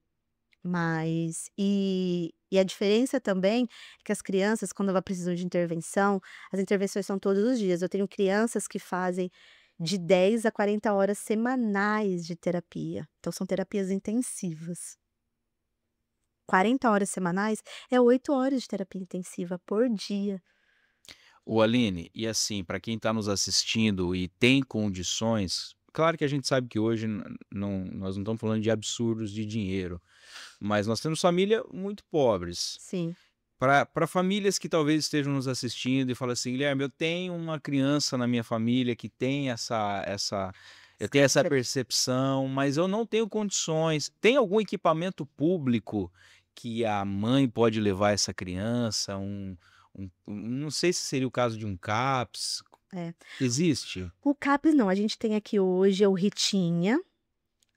Mas, e a diferença também é que as crianças, quando elas precisam de intervenção, as intervenções são todos os dias. Eu tenho crianças que fazem de 10 a 40 horas semanais de terapia. Então, são terapias intensivas. 40 horas semanais é 8 horas de terapia intensiva por dia. Ô Aline, e assim, para quem está nos assistindo e tem condições, claro que a gente sabe que hoje nós não estamos falando de absurdos de dinheiro, mas nós temos família muito pobres. Sim. Para famílias que talvez estejam nos assistindo e falam assim, Guilherme, eu tenho uma criança na minha família que tem eu tenho essa percepção, mas eu não tenho condições. Tem algum equipamento público que a mãe pode levar essa criança? Não sei se seria o caso de um CAPS. É. Existe? O CAPS não, a gente tem aqui hoje o Ritinha,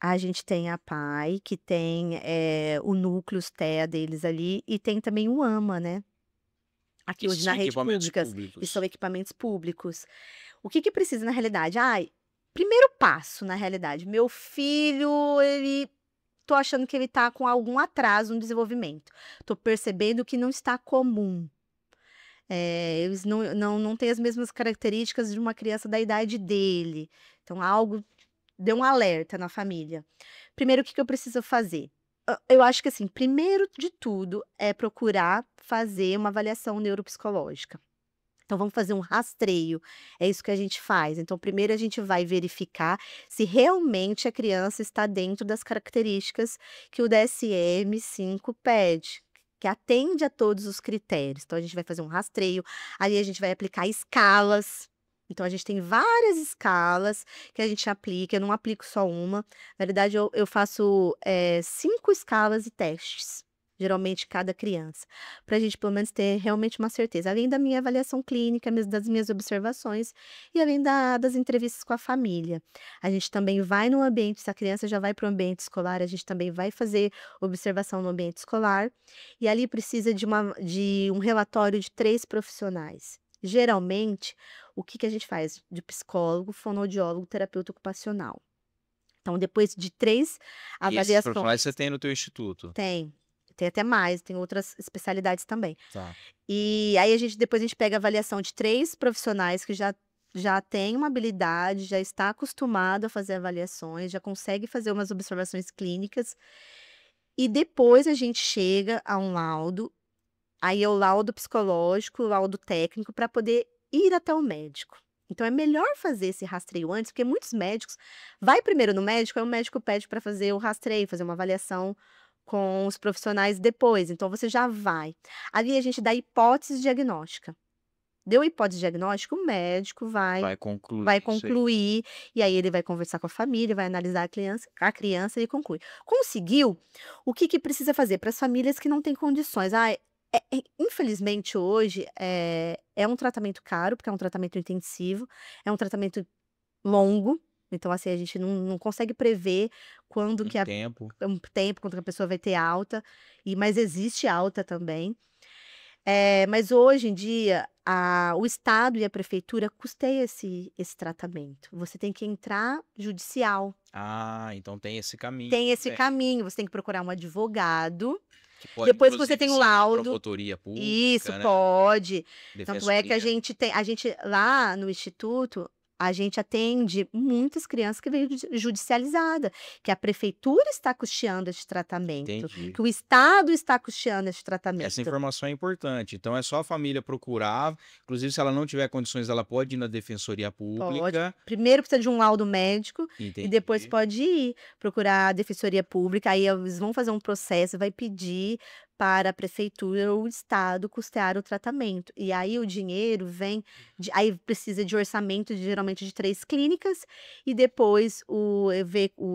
a gente tem a PAI, que tem o núcleo, os TEA deles ali, e tem também o AMA, né? Aqui Esses hoje na são rede equipamentos pública, e públicos. são equipamentos públicos. O que precisa na realidade? Primeiro passo na realidade, meu filho, tô achando que ele tá com algum atraso no desenvolvimento. Tô percebendo que não está comum. Eles não têm as mesmas características de uma criança da idade dele. Então, algo deu um alerta na família. Primeiro, o que eu preciso fazer? Eu acho que, assim, primeiro de tudo é procurar fazer uma avaliação neuropsicológica. Então, vamos fazer um rastreio. É isso que a gente faz. Então, primeiro a gente vai verificar se realmente a criança está dentro das características que o DSM-5 pede, que atende a todos os critérios. Então, a gente vai fazer um rastreio, aí a gente vai aplicar escalas. Então, a gente tem várias escalas que a gente aplica, eu não aplico só uma. Na verdade, eu faço 5 escalas e testes, geralmente cada criança, para a gente pelo menos ter realmente uma certeza, além da minha avaliação clínica, das minhas observações e além das entrevistas com a família. A gente também vai no ambiente, se a criança já vai para o ambiente escolar, a gente também vai fazer observação no ambiente escolar, e ali precisa de um relatório de 3 profissionais. Geralmente, o que a gente faz? De psicólogo, fonoaudiólogo, terapeuta ocupacional. Então, depois de 3 E esses profissionais avaliações. você tem no teu instituto? Tem até mais, tem outras especialidades também. Tá. E aí depois a gente pega a avaliação de 3 profissionais que já têm uma habilidade, já está acostumado a fazer avaliações, já consegue fazer umas observações clínicas, e depois a gente chega a um laudo, aí é o laudo psicológico, o laudo técnico, para poder ir até o médico. Então é melhor fazer esse rastreio antes, porque muitos médicos vai primeiro no médico, aí o médico pede para fazer o rastreio, fazer uma avaliação com os profissionais depois, então você já vai. Ali a gente dá hipótese diagnóstica. Deu hipótese diagnóstica, o médico vai concluir isso aí. concluir, e aí ele vai conversar com a família, vai analisar a criança e conclui. Conseguiu, o que precisa fazer para as famílias que não têm condições? Infelizmente hoje é um tratamento caro, porque é um tratamento intensivo, é um tratamento longo, então assim, a gente não consegue prever quando que tempo. quando que a pessoa vai ter alta, mas existe alta também. Mas hoje em dia, o Estado e a prefeitura custeiam esse tratamento. Você tem que entrar judicial. Então tem esse caminho. Tem esse caminho, você tem que procurar um advogado. Que pode, Depois que você tem o inclusive, ser uma laudo. promotoria pública, Isso, né? pode. Tanto é que Defensoria. a gente lá no instituto, a gente atende muitas crianças que veio judicializada, que a prefeitura está custeando esse tratamento, Entendi. que o Estado está custeando esse tratamento. Essa informação é importante. Então é só a família procurar. Inclusive, se ela não tiver condições, ela pode ir na defensoria Pode. pública. Primeiro precisa de um laudo médico e depois Entendi. pode ir procurar a defensoria pública. Aí eles vão fazer um processo, vai pedir para a prefeitura ou o Estado custear o tratamento. E aí o dinheiro vem, aí precisa de orçamento, geralmente de 3 clínicas, e depois o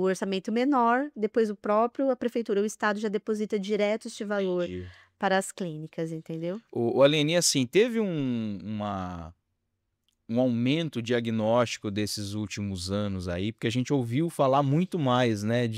orçamento menor, depois a prefeitura, o Estado já deposita direto este valor Entendi. para as clínicas, entendeu? O Aline, assim, teve um aumento diagnóstico desses últimos anos aí, porque a gente ouviu falar muito mais, né,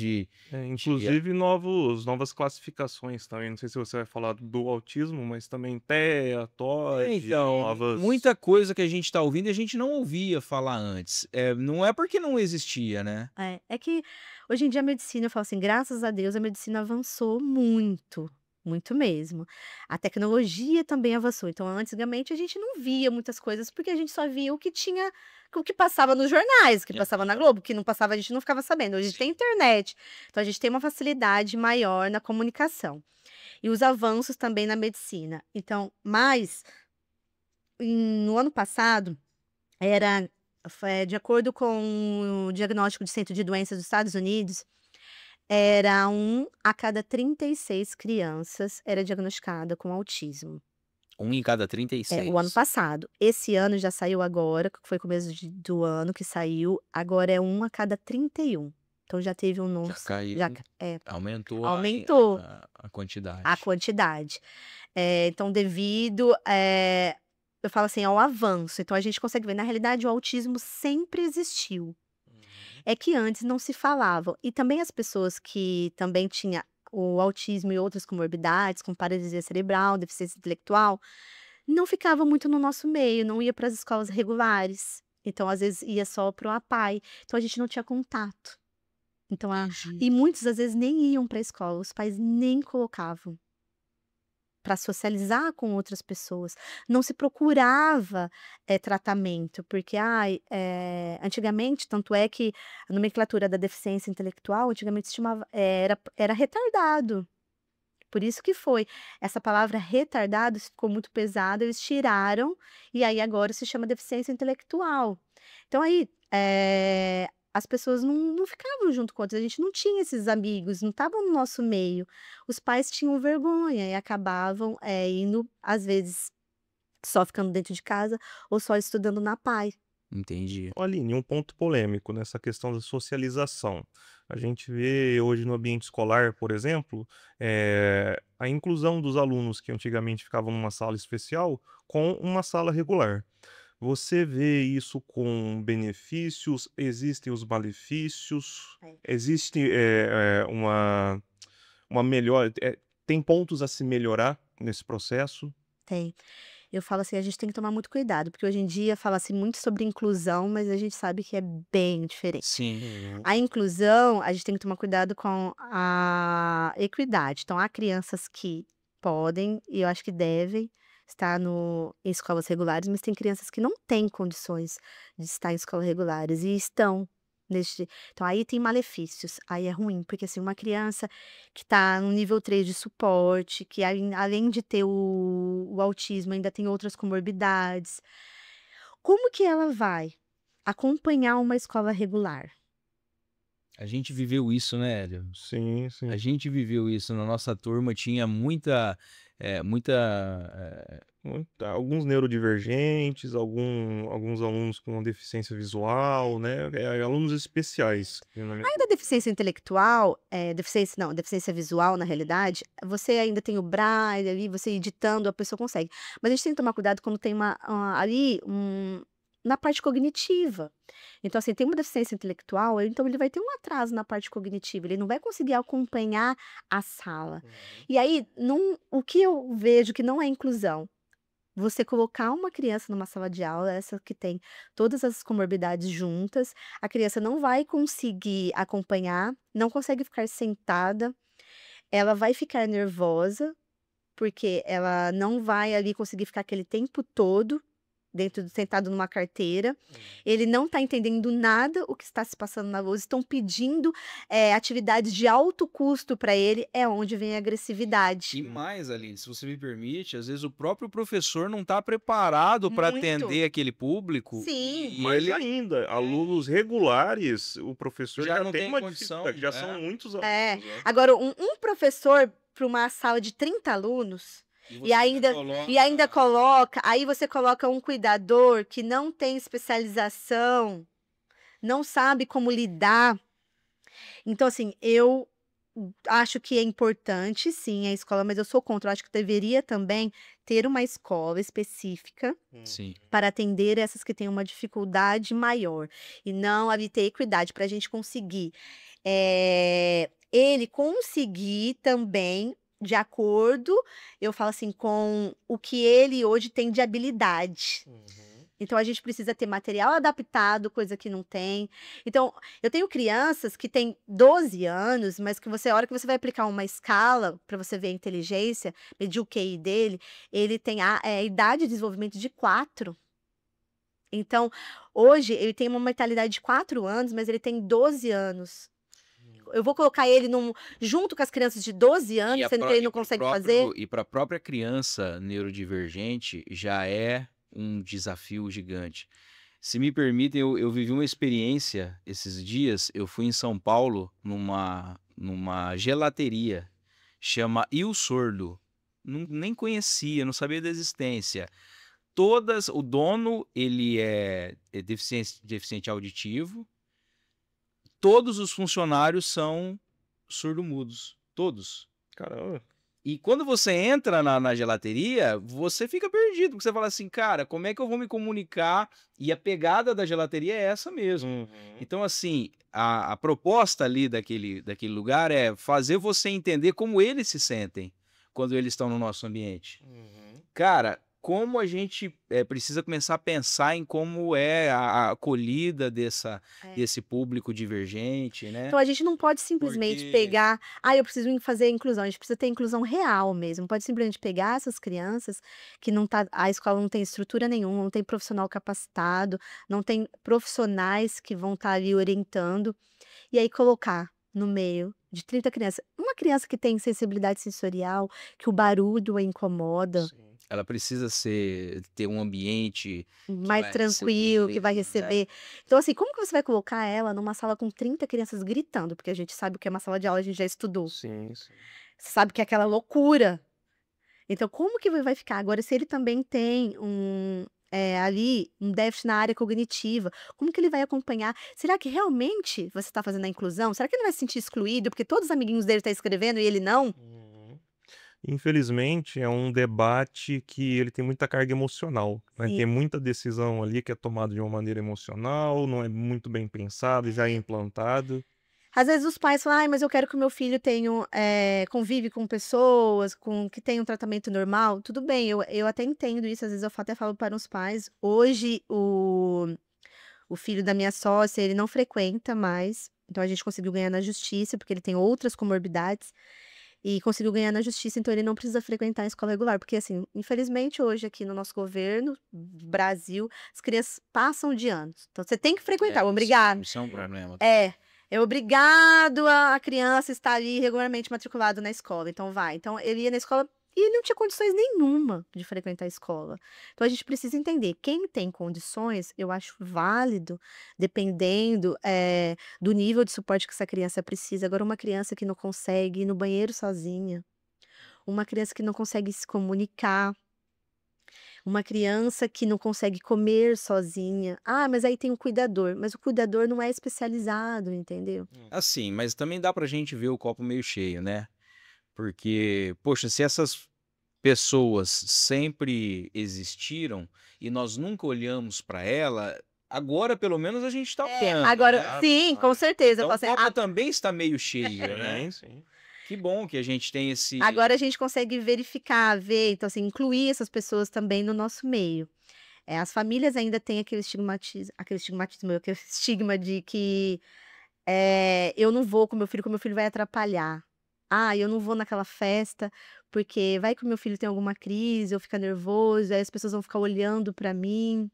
Inclusive novas classificações também. Não sei se você vai falar do autismo, mas também TEA, TOD, Então, novas. muita coisa que a gente está ouvindo e a gente não ouvia falar antes. Não é porque não existia, né? É que hoje em dia a medicina, eu falo assim, graças a Deus a medicina avançou muito, muito mesmo. A tecnologia também avançou. Então, antigamente a gente não via muitas coisas porque a gente só via o que passava nos jornais, o que passava na Globo, o que não passava a gente não ficava sabendo. Hoje a gente tem internet, então a gente tem uma facilidade maior na comunicação. E os avanços também na medicina. Então, no ano passado, De acordo com o diagnóstico de Centro de Doenças dos Estados Unidos, era 1 a cada 36 crianças era diagnosticada com autismo. 1 em cada O ano 36. passado. Esse ano já saiu agora, que foi começo do ano que saiu, agora é 1 a cada 31. Então já teve um Já novo já caiu, é, aumentou aumentou a a quantidade. quantidade. Então devido, eu falo assim, ao avanço, então a gente consegue ver, na realidade o autismo sempre existiu. É que antes não se falavam. E também as pessoas que também tinha o autismo e outras comorbidades, como paralisia cerebral, deficiência intelectual, não ficava muito no nosso meio, não ia para as escolas regulares. Então, às vezes, ia só para o APAE. Então, a gente não tinha contato. Então, Entendi. e muitos, às vezes, nem iam para a escola, os pais nem colocavam para socializar com outras pessoas. Não se procurava tratamento, porque antigamente, tanto é que a nomenclatura da deficiência intelectual, antigamente se chamava, era retardado. Por isso que foi. Essa palavra retardado ficou muito pesada, eles tiraram, e aí agora se chama deficiência intelectual. Então aí, as pessoas não ficavam junto com outras, a gente não tinha esses amigos, não estavam no nosso meio. Os pais tinham vergonha e acabavam, indo, às vezes, só ficando dentro de casa ou só estudando na PAI. Entendi. Ô, Aline, um ponto polêmico nessa questão da socialização. A gente vê hoje no ambiente escolar, por exemplo, a inclusão dos alunos que antigamente ficavam numa sala especial com uma sala regular. Você vê isso com benefícios? Existem os malefícios? É. Existe uma melhor. Tem pontos a se melhorar nesse processo? Tem. Eu falo assim, a gente tem que tomar muito cuidado, porque hoje em dia fala-se muito sobre inclusão, mas a gente sabe que é bem diferente. Sim. A inclusão, a gente tem que tomar cuidado com a equidade. Então, há crianças que podem, e eu acho que devem, estar em escolas regulares, mas tem crianças que não têm condições de estar em escolas regulares e estão neste. Então, aí tem malefícios, aí é ruim, porque assim, uma criança que está no nível 3 de suporte, que além de ter o autismo, ainda tem outras comorbidades. Como que ela vai acompanhar uma escola regular? A gente viveu isso, né, Hélio? Sim, sim. A gente viveu isso. Na nossa turma tinha muita. Alguns neurodivergentes, alguns alunos com deficiência visual, né? Alunos especiais. Ainda deficiência intelectual, deficiência visual, na realidade, você ainda tem o braille ali, você editando, a pessoa consegue. Mas a gente tem que tomar cuidado quando tem na parte cognitiva. Então, assim, tem uma deficiência intelectual, então ele vai ter um atraso na parte cognitiva, ele não vai conseguir acompanhar a sala. E aí, o que eu vejo que não é inclusão? Você colocar uma criança numa sala de aula, essa que tem todas as comorbidades juntas, a criança não vai conseguir acompanhar, não consegue ficar sentada, ela vai ficar nervosa, porque ela não vai ali conseguir ficar aquele tempo todo sentado numa carteira. Ele não está entendendo nada o que está se passando na luz, estão pedindo atividades de alto custo para ele, é onde vem a agressividade. E mais, Aline, se você me permite, às vezes o próprio professor não está preparado para Muito. atender aquele público. Sim. E Mas ele ainda, alunos regulares, o professor Já já não tem tem uma condição, dificuldade, já são muitos alunos, né? Agora, um professor para uma sala de 30 alunos, você ainda coloca, aí você coloca um cuidador que não tem especialização, não sabe como lidar. Então, assim, eu acho que é importante, sim, a escola, mas eu sou contra. Eu acho que deveria também ter uma escola específica Sim. para atender essas que têm uma dificuldade maior. E não ali ter equidade, para a gente conseguir. Ele conseguir também, de acordo, eu falo assim, com o que ele hoje tem de habilidade. Então, a gente precisa ter material adaptado, coisa que não tem. Então, eu tenho crianças que têm 12 anos, mas que a hora que você vai aplicar uma escala, para você ver a inteligência, medir o QI dele, ele tem a idade de desenvolvimento de 4. Então, hoje, ele tem uma mentalidade de 4 anos, mas ele tem 12 anos. Eu vou colocar ele junto com as crianças de 12 anos, sendo que ele não consegue fazer. E para a própria criança neurodivergente já é um desafio gigante. Se me permitem, eu vivi uma experiência esses dias. Eu fui em São Paulo numa gelateria, chama Il Sordo. Nem conhecia, não sabia da existência. O dono, ele é deficiente auditivo. Todos os funcionários são surdo-mudos, todos. Caramba. E quando você entra na gelateria, você fica perdido, porque você fala assim, cara, como é que eu vou me comunicar? E a pegada da gelateria é essa mesmo. Uhum. Então, assim, a proposta ali daquele lugar é fazer você entender como eles se sentem quando eles estão no nosso ambiente. Uhum. Cara, como a gente precisa começar a pensar em como é a acolhida desse público divergente, né? Então a gente não pode simplesmente Porque- pegar, eu preciso fazer inclusão, a gente precisa ter inclusão real mesmo. Não pode simplesmente pegar essas crianças que a escola não tem estrutura nenhuma, não tem profissional capacitado, não tem profissionais que vão estar ali orientando, e aí colocar no meio de 30 crianças. Uma criança que tem sensibilidade sensorial, que o barulho a incomoda, Sim. Ela precisa ter um ambiente mais vai tranquilo, que vai receber, receber. Então, assim, como que você vai colocar ela numa sala com 30 crianças gritando? Porque a gente sabe o que é uma sala de aula, a gente já estudou. Sim, sim. Você sabe que é aquela loucura. Então, como que vai ficar? Agora, se ele também tem ali um déficit na área cognitiva, como que ele vai acompanhar? Será que realmente você está fazendo a inclusão? Será que ele não vai se sentir excluído porque todos os amiguinhos dele estão escrevendo e ele não? Uhum. Infelizmente, é um debate que ele tem muita carga emocional, né? Sim. Tem muita decisão ali que é tomada de uma maneira emocional, não é muito bem pensado, já é implantado. Às vezes os pais falam, mas eu quero que o meu filho convive com pessoas, que tenha um tratamento normal. Tudo bem, eu até entendo isso, às vezes eu até falo para os pais. Hoje, o filho da minha sócia, ele não frequenta mais, então a gente conseguiu ganhar na justiça, porque ele tem outras comorbidades, e conseguiu ganhar na justiça, então ele não precisa frequentar a escola regular, porque assim, infelizmente hoje aqui no nosso governo, Brasil, as crianças passam de anos. Então você tem que frequentar, obrigado. Isso é um problema. É obrigado a criança estar ali regularmente matriculado na escola. Então vai. Então ele ia na escola e ele não tinha condições nenhuma de frequentar a escola. Então a gente precisa entender, quem tem condições, eu acho válido, dependendo do nível de suporte que essa criança precisa. Agora, uma criança que não consegue ir no banheiro sozinha, uma criança que não consegue se comunicar, uma criança que não consegue comer sozinha. Mas aí tem um cuidador, mas o cuidador não é especializado, entendeu? Assim, mas também dá pra gente ver o copo meio cheio, né? Porque, poxa, se essas pessoas sempre existiram e nós nunca olhamos pra ela, agora pelo menos a gente tá olhando, Agora, né? sim, com certeza. Então Eu o falo assim, copo também está meio cheio, né? Sim. Que bom que a gente tem esse... agora a gente consegue verificar, ver, então assim, incluir essas pessoas também no nosso meio. As famílias ainda têm aquele estigmatismo, aquele estigma de que eu não vou com meu filho, que o meu filho vai atrapalhar. Eu não vou naquela festa, porque vai que o meu filho tem alguma crise, ou fica nervoso, aí as pessoas vão ficar olhando para mim.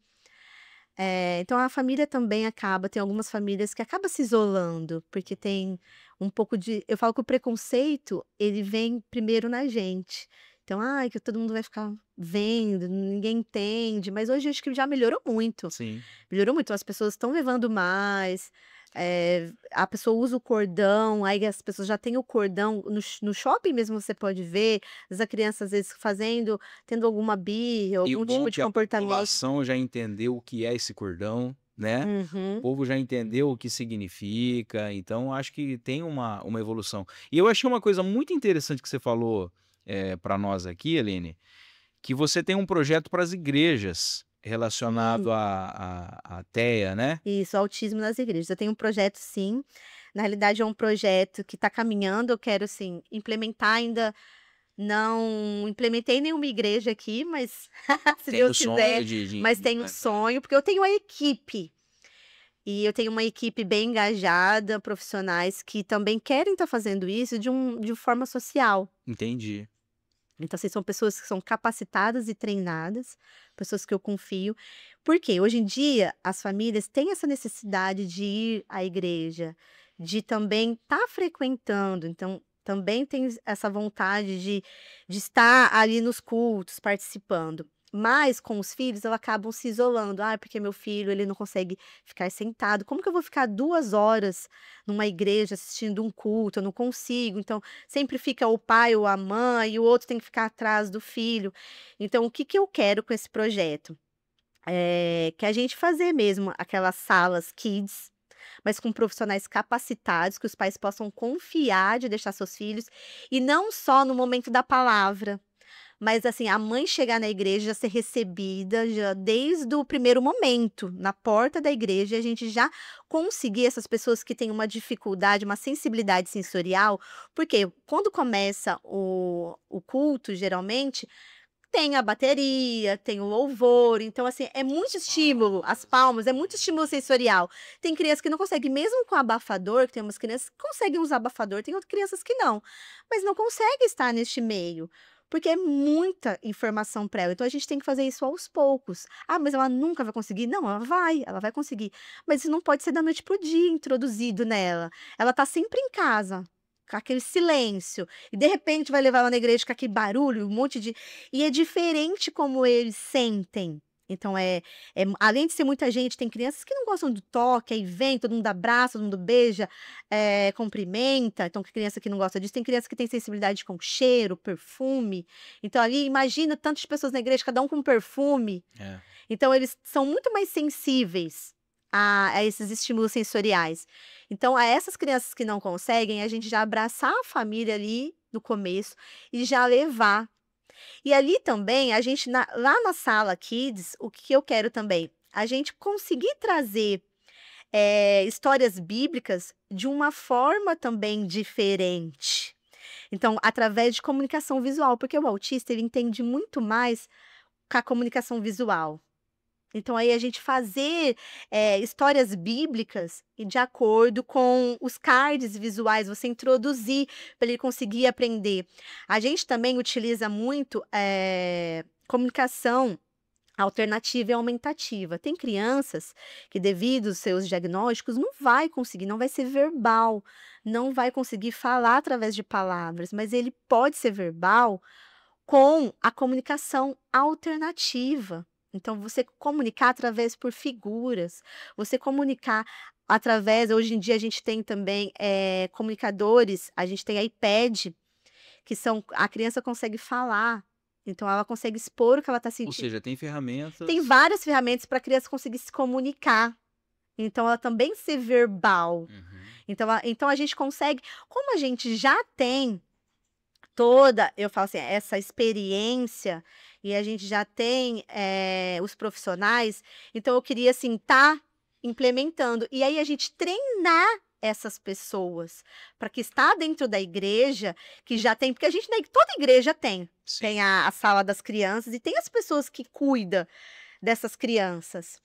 Então a família também tem algumas famílias que acabam se isolando, porque tem um pouco eu falo que o preconceito, ele vem primeiro na gente. Então, que todo mundo vai ficar vendo, ninguém entende, mas hoje eu acho que já melhorou muito. Sim. Melhorou muito, as pessoas estão levando mais, a pessoa usa o cordão, aí as pessoas já têm o cordão, no shopping mesmo você pode ver, a criança às vezes tendo alguma birra, E algum o bom tipo é de que a comportamento. população já entendeu o que é esse cordão, né? O Uhum. povo já entendeu o que significa, então acho que tem uma evolução. E eu achei uma coisa muito interessante que você falou para nós aqui, Aline, que você tem um projeto para as igrejas relacionado à TEA, né? Isso, autismo nas igrejas. Eu tenho um projeto, sim. Na realidade, é um projeto que está caminhando. Eu quero, assim, implementar ainda. Não implementei nenhuma igreja aqui, mas se Tem o Deus sonho quiser, de mas tenho um sonho, porque eu tenho uma equipe. E eu tenho uma equipe bem engajada, profissionais que também querem estar fazendo isso de forma social. Entendi. Então, assim, são pessoas que são capacitadas e treinadas, pessoas que eu confio. Porque hoje em dia as famílias têm essa necessidade de ir à igreja, de também estar frequentando. Então, também tem essa vontade de estar ali nos cultos, participando. Mas com os filhos, elas acabam se isolando. Ah, porque meu filho, ele não consegue ficar sentado. Como que eu vou ficar 2 horas numa igreja assistindo um culto? Eu não consigo. Então, sempre fica o pai ou a mãe, e o outro tem que ficar atrás do filho. Então, o que que eu quero com esse projeto? Que a gente fazer mesmo aquelas salas kids, mas com profissionais capacitados, que os pais possam confiar de deixar seus filhos, e não só no momento da palavra. Mas assim, a mãe chegar na igreja, já ser recebida, já desde o primeiro momento, na porta da igreja, e a gente já conseguir essas pessoas que têm uma dificuldade, uma sensibilidade sensorial, porque quando começa o culto, geralmente, tem a bateria, tem o louvor, então assim, é muito estímulo, as palmas, é muito estímulo sensorial. Tem crianças que não conseguem, mesmo com abafador, que tem umas crianças que conseguem usar abafador, tem outras crianças que não, mas não conseguem estar neste meio. Porque é muita informação para ela. Então a gente tem que fazer isso aos poucos. Ah, mas ela nunca vai conseguir? Não, ela vai conseguir. Mas isso não pode ser da noite pro dia introduzido nela. Ela tá sempre em casa, com aquele silêncio. E de repente vai levar ela na igreja com aquele barulho, um monte de. E é diferente como eles sentem. Então, além de ser muita gente, tem crianças que não gostam do toque, aí vem, todo mundo abraça, todo mundo beija, cumprimenta. Então, tem criança que não gosta disso. Tem criança que tem sensibilidade com cheiro, perfume. Então, ali, imagina tantas pessoas na igreja, cada um com perfume. É. Então, eles são muito mais sensíveis a esses estímulos sensoriais. Então, a essas crianças que não conseguem, a gente já abraçar a família ali no começo e já levar. E ali também, a gente, lá na sala Kids, o que eu quero também? A gente conseguir trazer histórias bíblicas de uma forma também diferente. Então, através de comunicação visual, porque o autista, ele entende muito mais com a comunicação visual. Então, aí a gente fazer histórias bíblicas e de acordo com os cards visuais, você introduzir para ele conseguir aprender. A gente também utiliza muito comunicação alternativa e aumentativa. Tem crianças que, devido aos seus diagnósticos, não vai conseguir, não vai ser verbal, não vai conseguir falar através de palavras, mas ele pode ser verbal com a comunicação alternativa. Então, você comunicar através por figuras, você comunicar através, hoje em dia a gente tem também comunicadores, a gente tem iPad, que a criança consegue falar, então ela consegue expor o que ela está Ou sentindo. seja, tem ferramentas. Tem várias ferramentas para a criança conseguir se comunicar. Então, ela também ser verbal. Uhum. Então, a gente consegue, como a gente já tem eu falo assim, essa experiência, e a gente já tem os profissionais, então eu queria, assim, implementando. E aí a gente treinar essas pessoas, para que está dentro da igreja, que já tem, porque toda igreja tem. Sim. Tem a sala das crianças e tem as pessoas que cuidam dessas crianças.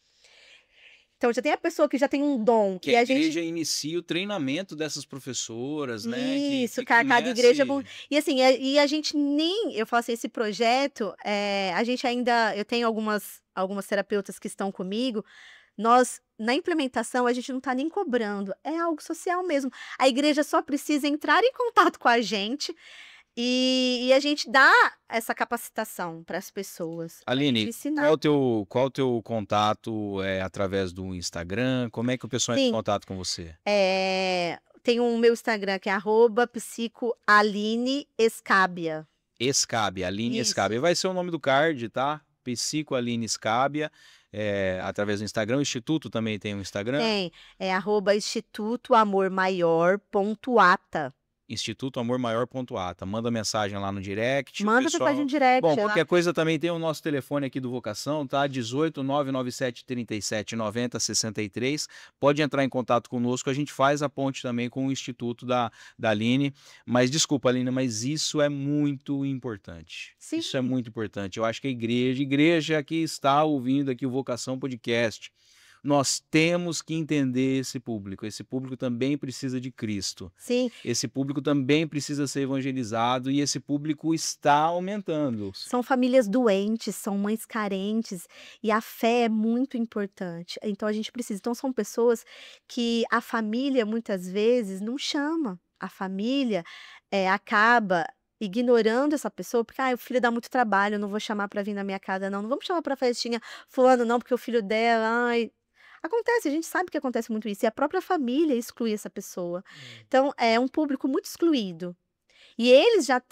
Então, já tem a pessoa que já tem um dom. Que e a a igreja gente inicia o treinamento dessas professoras, né? Isso, Que cada igreja. comece... E assim, e a gente nem. Eu falo assim, esse projeto, a gente ainda. Eu tenho algumas terapeutas que estão comigo. Nós, na implementação, a gente não está nem cobrando. É algo social mesmo. A igreja só precisa entrar em contato com a gente. E a gente dá essa capacitação para as pessoas. pra gente Aline, ensinar. qual o teu contato através do Instagram? Como é que o pessoal entra em Sim. contato com você? Tem o meu Instagram, que é @psicoalineescábia. Escábia, Aline Isso. Escábia. Vai ser o nome do card, tá? Psico Aline Escábia, através do Instagram. O Instituto também tem um Instagram. Tem, @institutoamormaior.ata. Instituto Amor Maior.ata. Manda mensagem lá no direct. Manda pessoal... mensagem direct. Bom, qualquer coisa também tem o nosso telefone aqui do Vocação, tá? 18 997 37 90 63. Pode entrar em contato conosco, a gente faz a ponte também com o Instituto da Aline. Mas desculpa, Aline, mas isso é muito importante. Sim. Isso é muito importante. Eu acho que a igreja que está ouvindo aqui o Vocação Podcast, nós temos que entender esse público. Esse público também precisa de Cristo. Sim. Esse público também precisa ser evangelizado e esse público está aumentando. São famílias doentes, são mães carentes e a fé é muito importante. Então a gente precisa. Então são pessoas que a família muitas vezes não chama. A família acaba ignorando essa pessoa, porque o filho dá muito trabalho, eu não vou chamar para vir na minha casa, não. Não vamos chamar para festinha fulano, não, porque o filho dela, ai. Acontece, a gente sabe que acontece muito isso, e a própria família exclui essa pessoa. Então, é um público muito excluído. E eles já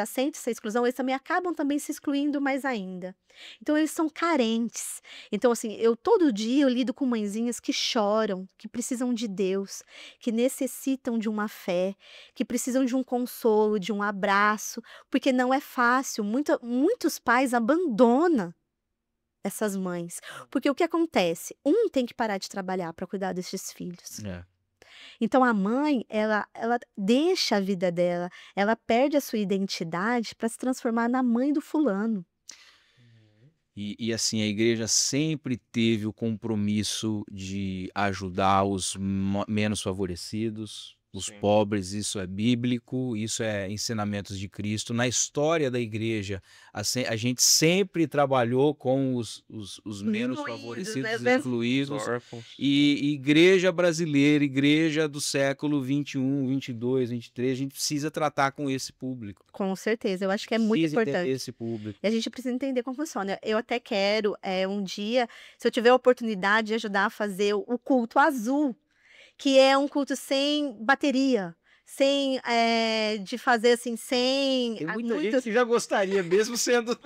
sentem essa exclusão, eles também acabam também se excluindo mais ainda. Então eles são carentes. Então assim, todo dia eu lido com mãezinhas que choram, que precisam de Deus, que necessitam de uma fé, que precisam de um consolo, de um abraço, porque não é fácil. Muitos pais abandonam essas mães, porque o que acontece? Um tem que parar de trabalhar para cuidar desses filhos. É. Então a mãe, ela deixa a vida dela, ela perde a sua identidade para se transformar na mãe do fulano. E assim, a igreja sempre teve o compromisso de ajudar os menos favorecidos, os Sim. pobres, isso é bíblico, isso é ensinamentos de Cristo. Na história da igreja, a gente sempre trabalhou com os menos Excluídos, favorecidos, né? Os excluídos. órfãos. E igreja brasileira, igreja do século 21, 22, 23, a gente precisa tratar com esse público. Com certeza, eu acho que é muito Precisa entender importante. esse público. E a gente precisa entender como funciona. Eu até quero, um dia, se eu tiver a oportunidade de ajudar a fazer o culto azul, que é um culto sem bateria, sem, de fazer assim, sem Tem muita gente que já gostaria, mesmo sendo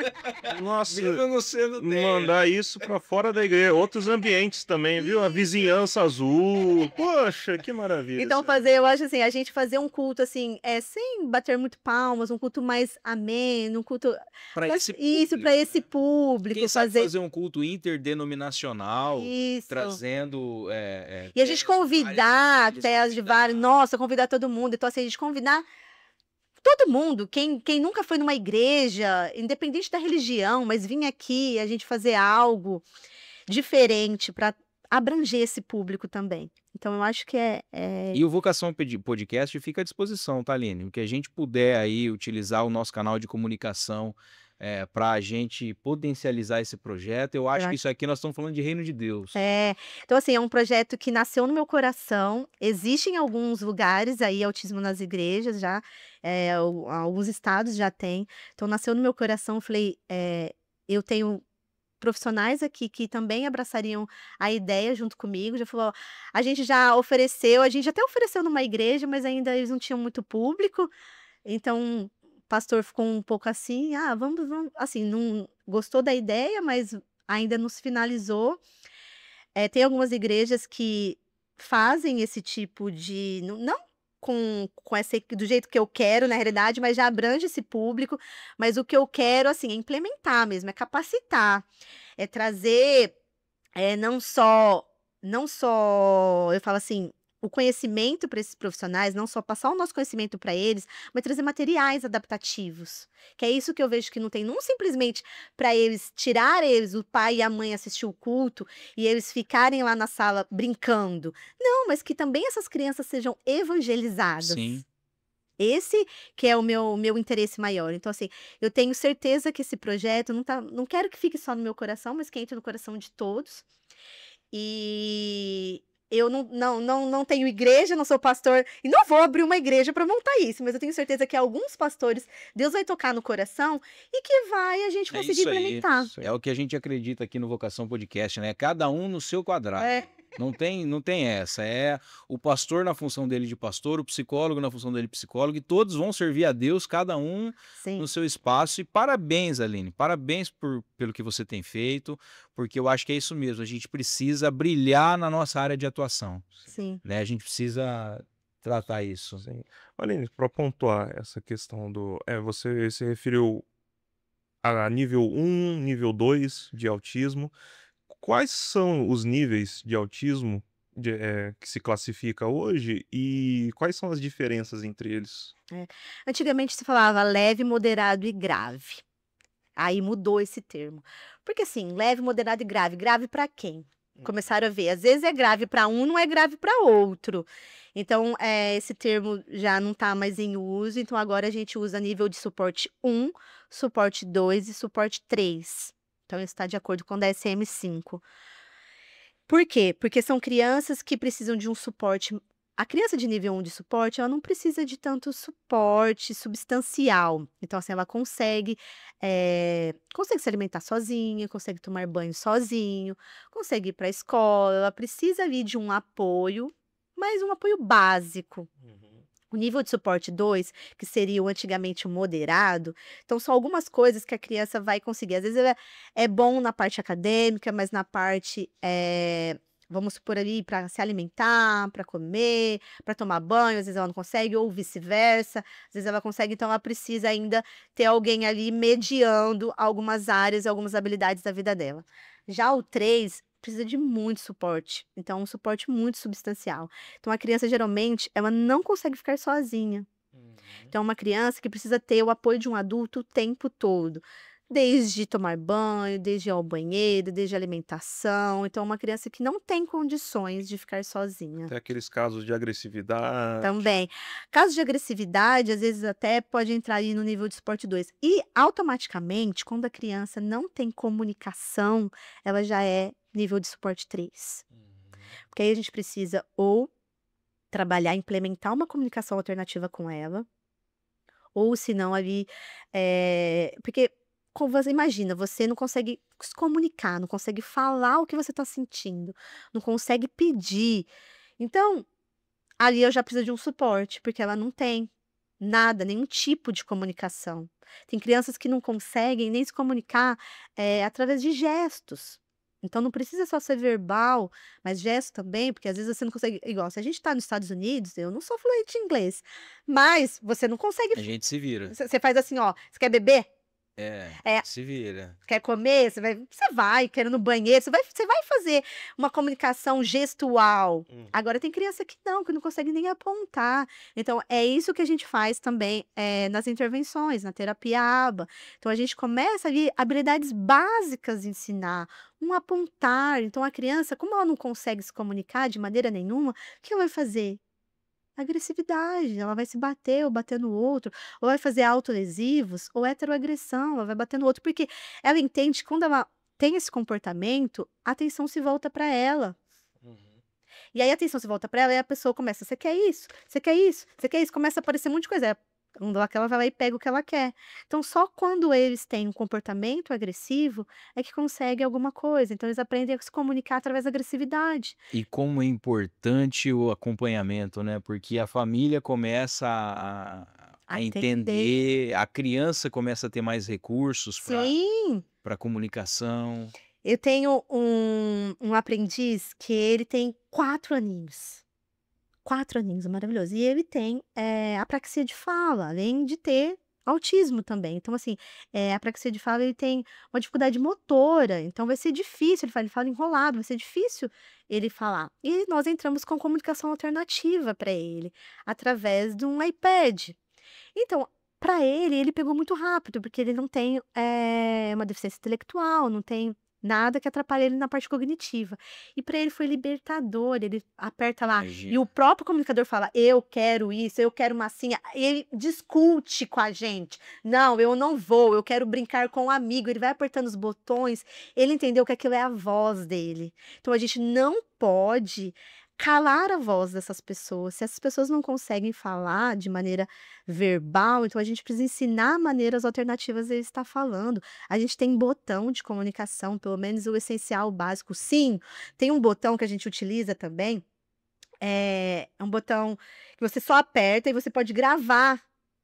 Nossa, mesmo não sendo dela. mandar isso pra fora da igreja. Outros ambientes também, viu? A vizinhança azul. Poxa, que maravilha. Então eu acho assim, a gente fazer um culto assim, sem bater muito palmas, um culto mais ameno, um culto Pra esse isso, para público, esse né? público, Quem sabe fazer um culto interdenominacional, isso. trazendo E a gente convidar telas de vários, nossa, convidar todo mundo. Então, assim, a gente convidar todo mundo, quem nunca foi numa igreja, independente da religião, mas vir aqui, a gente fazer algo diferente para abranger esse público também. Então, eu acho que E o Vocação Podcast fica à disposição, tá, Aline? O que a gente puder aí utilizar o nosso canal de comunicação para a gente potencializar esse projeto, eu acho que isso aqui nós estamos falando de reino de Deus. Então, assim, é um projeto que nasceu no meu coração. Existe em alguns lugares aí autismo nas igrejas já, alguns estados já tem. Então, nasceu no meu coração. Eu falei, eu tenho profissionais aqui que também abraçariam a ideia junto comigo. Já falou, a gente já ofereceu, a gente até ofereceu numa igreja, mas ainda eles não tinham muito público. Então, o pastor ficou um pouco assim, vamos, assim, não gostou da ideia, mas ainda não se finalizou. Tem algumas igrejas que fazem esse tipo de, não com esse, do jeito que eu quero, na realidade, mas já abrange esse público. Mas o que eu quero, assim, é implementar mesmo, é capacitar, é trazer, não só, eu falo assim, o conhecimento para esses profissionais, não só passar o nosso conhecimento para eles, mas trazer materiais adaptativos. Que é isso que eu vejo que não tem, não simplesmente para eles, tirar eles, o pai e a mãe assistir o culto e eles ficarem lá na sala brincando. Não, mas que também essas crianças sejam evangelizadas. Sim. Esse que é o meu interesse maior. Então, assim, eu tenho certeza que esse projeto não quero que fique só no meu coração, mas que entre no coração de todos. E eu não tenho igreja, não sou pastor, e não vou abrir uma igreja para montar isso, mas eu tenho certeza que alguns pastores, Deus vai tocar no coração e que a gente conseguir implementar. É o que a gente acredita aqui no Vocação Podcast, né? Cada um no seu quadrado. Não tem essa. É o pastor na função dele de pastor, o psicólogo na função dele de psicólogo, e todos vão servir a Deus, cada um no seu espaço. E parabéns, Aline, parabéns pelo que você tem feito, porque eu acho que é isso mesmo, a gente precisa brilhar na nossa área de atuação. Sim. Né? A gente precisa tratar isso. Sim. Aline, para pontuar essa questão você se referiu a nível 1, nível 2 de autismo. Quais são os níveis de autismo que se classifica hoje e quais são as diferenças entre eles? Antigamente se falava leve, moderado e grave. Aí mudou esse termo. Porque assim, leve, moderado e grave. Grave para quem? Começaram a ver. Às vezes é grave para um, não é grave para outro. Então, esse termo já não está mais em uso. Então, agora a gente usa nível de suporte 1, suporte 2 e suporte 3. Então, isso está de acordo com o DSM-5. Por quê? Porque são crianças que precisam de um suporte A criança de nível 1 de suporte, ela não precisa de tanto suporte substancial. Então, assim, ela consegue se alimentar sozinha, consegue tomar banho sozinho, consegue ir para a escola, ela precisa ali de um apoio, mas um apoio básico. Uhum. O nível de suporte 2, que seria o antigamente o moderado, então são algumas coisas que a criança vai conseguir. Às vezes ela é bom na parte acadêmica, mas na parte, vamos supor ali, para se alimentar, para comer, para tomar banho, às vezes ela não consegue, ou vice-versa. Às vezes ela consegue, então ela precisa ainda ter alguém ali mediando algumas áreas e algumas habilidades da vida dela. Já o 3 precisa de muito suporte, então um suporte muito substancial. Então a criança geralmente ela não consegue ficar sozinha. Uhum. Então é uma criança que precisa ter o apoio de um adulto o tempo todo, desde tomar banho, desde ir ao banheiro, desde alimentação. Então é uma criança que não tem condições de ficar sozinha. Tem aqueles casos de agressividade. Também. Casos de agressividade, às vezes até pode entrar aí no nível de suporte 2. E automaticamente, quando a criança não tem comunicação, ela já é nível de suporte 3. Uhum. Porque aí a gente precisa ou trabalhar, implementar uma comunicação alternativa com ela, ou se não ali, porque como você imagina, você não consegue se comunicar, não consegue falar o que você está sentindo, não consegue pedir. Então, ali eu já preciso de um suporte, porque ela não tem nada, nenhum tipo de comunicação. Tem crianças que não conseguem nem se comunicar, através de gestos. Então não precisa só ser verbal, mas gesto também, porque às vezes você não consegue igual, se a gente está nos Estados Unidos, eu não sou fluente em inglês, mas você não consegue A gente se vira. você faz assim, ó: "Você quer beber?" É. Se vira. Quer comer? Você vai, quer ir no banheiro, você vai fazer uma comunicação gestual. Agora tem criança que não consegue nem apontar. Então é isso que a gente faz também, nas intervenções, na terapia ABA. Então a gente começa ali habilidades básicas de ensinar, um apontar. Então a criança, como ela não consegue se comunicar de maneira nenhuma, o que ela vai fazer? Agressividade, ela vai se bater ou bater no outro, ou vai fazer autolesivos ou heteroagressão, ela vai bater no outro, porque ela entende que quando ela tem esse comportamento, a atenção se volta para ela. Uhum. E aí a atenção se volta para ela e a pessoa começa: "Você quer isso? Você quer isso? Você quer isso?" Começa a aparecer um monte de coisa. Quando ela vai lá e pega o que ela quer. Então só quando eles têm um comportamento agressivo é que consegue alguma coisa. Então eles aprendem a se comunicar através da agressividade. E como é importante o acompanhamento, né, porque a família começa a Atender. entender, a criança começa a ter mais recursos Sim. para comunicação. Eu tenho um aprendiz que ele tem 4 aninhos. 4 aninhos, maravilhoso. E ele tem, apraxia de fala, além de ter autismo também. Então, assim, apraxia de fala, ele tem uma dificuldade motora, então vai ser difícil, ele fala enrolado, vai ser difícil ele falar. E nós entramos com comunicação alternativa para ele, através de um iPad. Então, para ele pegou muito rápido, porque ele não tem, uma deficiência intelectual, não tem nada que atrapalhe ele na parte cognitiva. E para ele foi libertador, ele aperta lá e o próprio comunicador fala: "Eu quero isso, eu quero massinha", e ele discute com a gente: "Não, eu não vou, eu quero brincar com um amigo", ele vai apertando os botões, ele entendeu que aquilo é a voz dele. Então a gente não pode calar a voz dessas pessoas. Se essas pessoas não conseguem falar de maneira verbal, então a gente precisa ensinar maneiras alternativas de ele estar falando. A gente tem botão de comunicação, pelo menos o essencial, o básico. Sim, tem um botão que a gente utiliza também, é um botão que você só aperta e você pode gravar.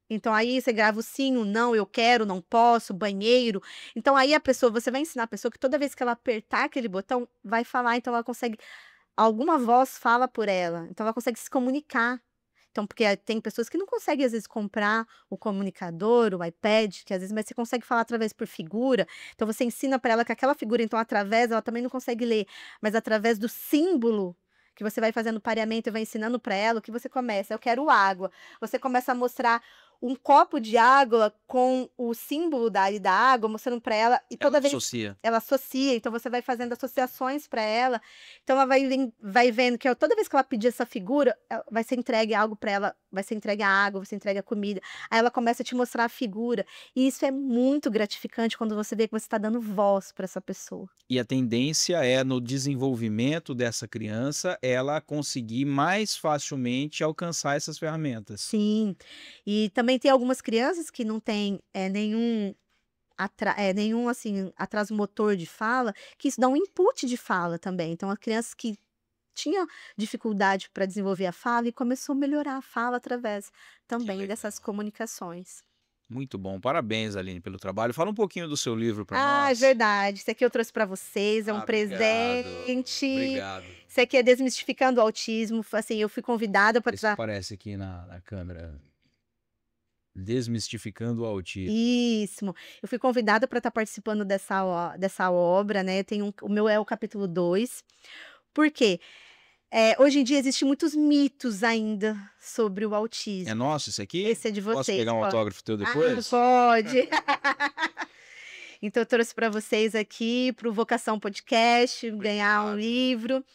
Então aí você grava o sim, o não, eu quero, não posso, banheiro. Então aí você vai ensinar a pessoa que toda vez que ela apertar aquele botão, vai falar, então ela consegue alguma voz fala por ela, então ela consegue se comunicar. Então, porque tem pessoas que não conseguem, às vezes, comprar o comunicador, o iPad, que às vezes, mas você consegue falar através por figura. Então, você ensina para ela que aquela figura, então, através, ela também não consegue ler, mas através do símbolo que você vai fazendo pareamento e vai ensinando para ela, o que você começa, eu quero água. Você começa a mostrar um copo de água com o símbolo da água, mostrando para ela, e toda vez Associa. ela associa, então você vai fazendo associações para ela, então ela vai vendo que toda vez que ela pedir essa figura, vai ser entregue algo para ela, vai ser entregue a água, vai ser entregue a comida, aí ela começa a te mostrar a figura, e isso é muito gratificante quando você vê que você está dando voz para essa pessoa. E a tendência é, no desenvolvimento dessa criança, ela conseguir mais facilmente alcançar essas ferramentas. Sim, e também tem algumas crianças que não têm nenhum assim, atraso motor de fala, que isso dá um input de fala também. Então, a criança que tinha dificuldade para desenvolver a fala e começou a melhorar a fala através também legal. dessas comunicações. Muito bom. Parabéns, Aline, pelo trabalho. Fala um pouquinho do seu livro para Ah, é nós. verdade. Isso aqui eu trouxe para vocês, é um Obrigado. presente. Obrigado. Isso aqui é Desmistificando o Autismo. Assim, eu fui convidada para Isso aparece aqui na câmera. Desmistificando o autismo. Isso. Eu fui convidada para estar participando dessa obra, né? O meu é o capítulo 2. Por quê? Hoje em dia existem muitos mitos ainda sobre o É autismo. nosso isso aqui? Esse é de Posso vocês. pegar um Pode. autógrafo teu depois? Pode. Então, eu trouxe para vocês aqui, para o Vocação Podcast, ganhar um livro.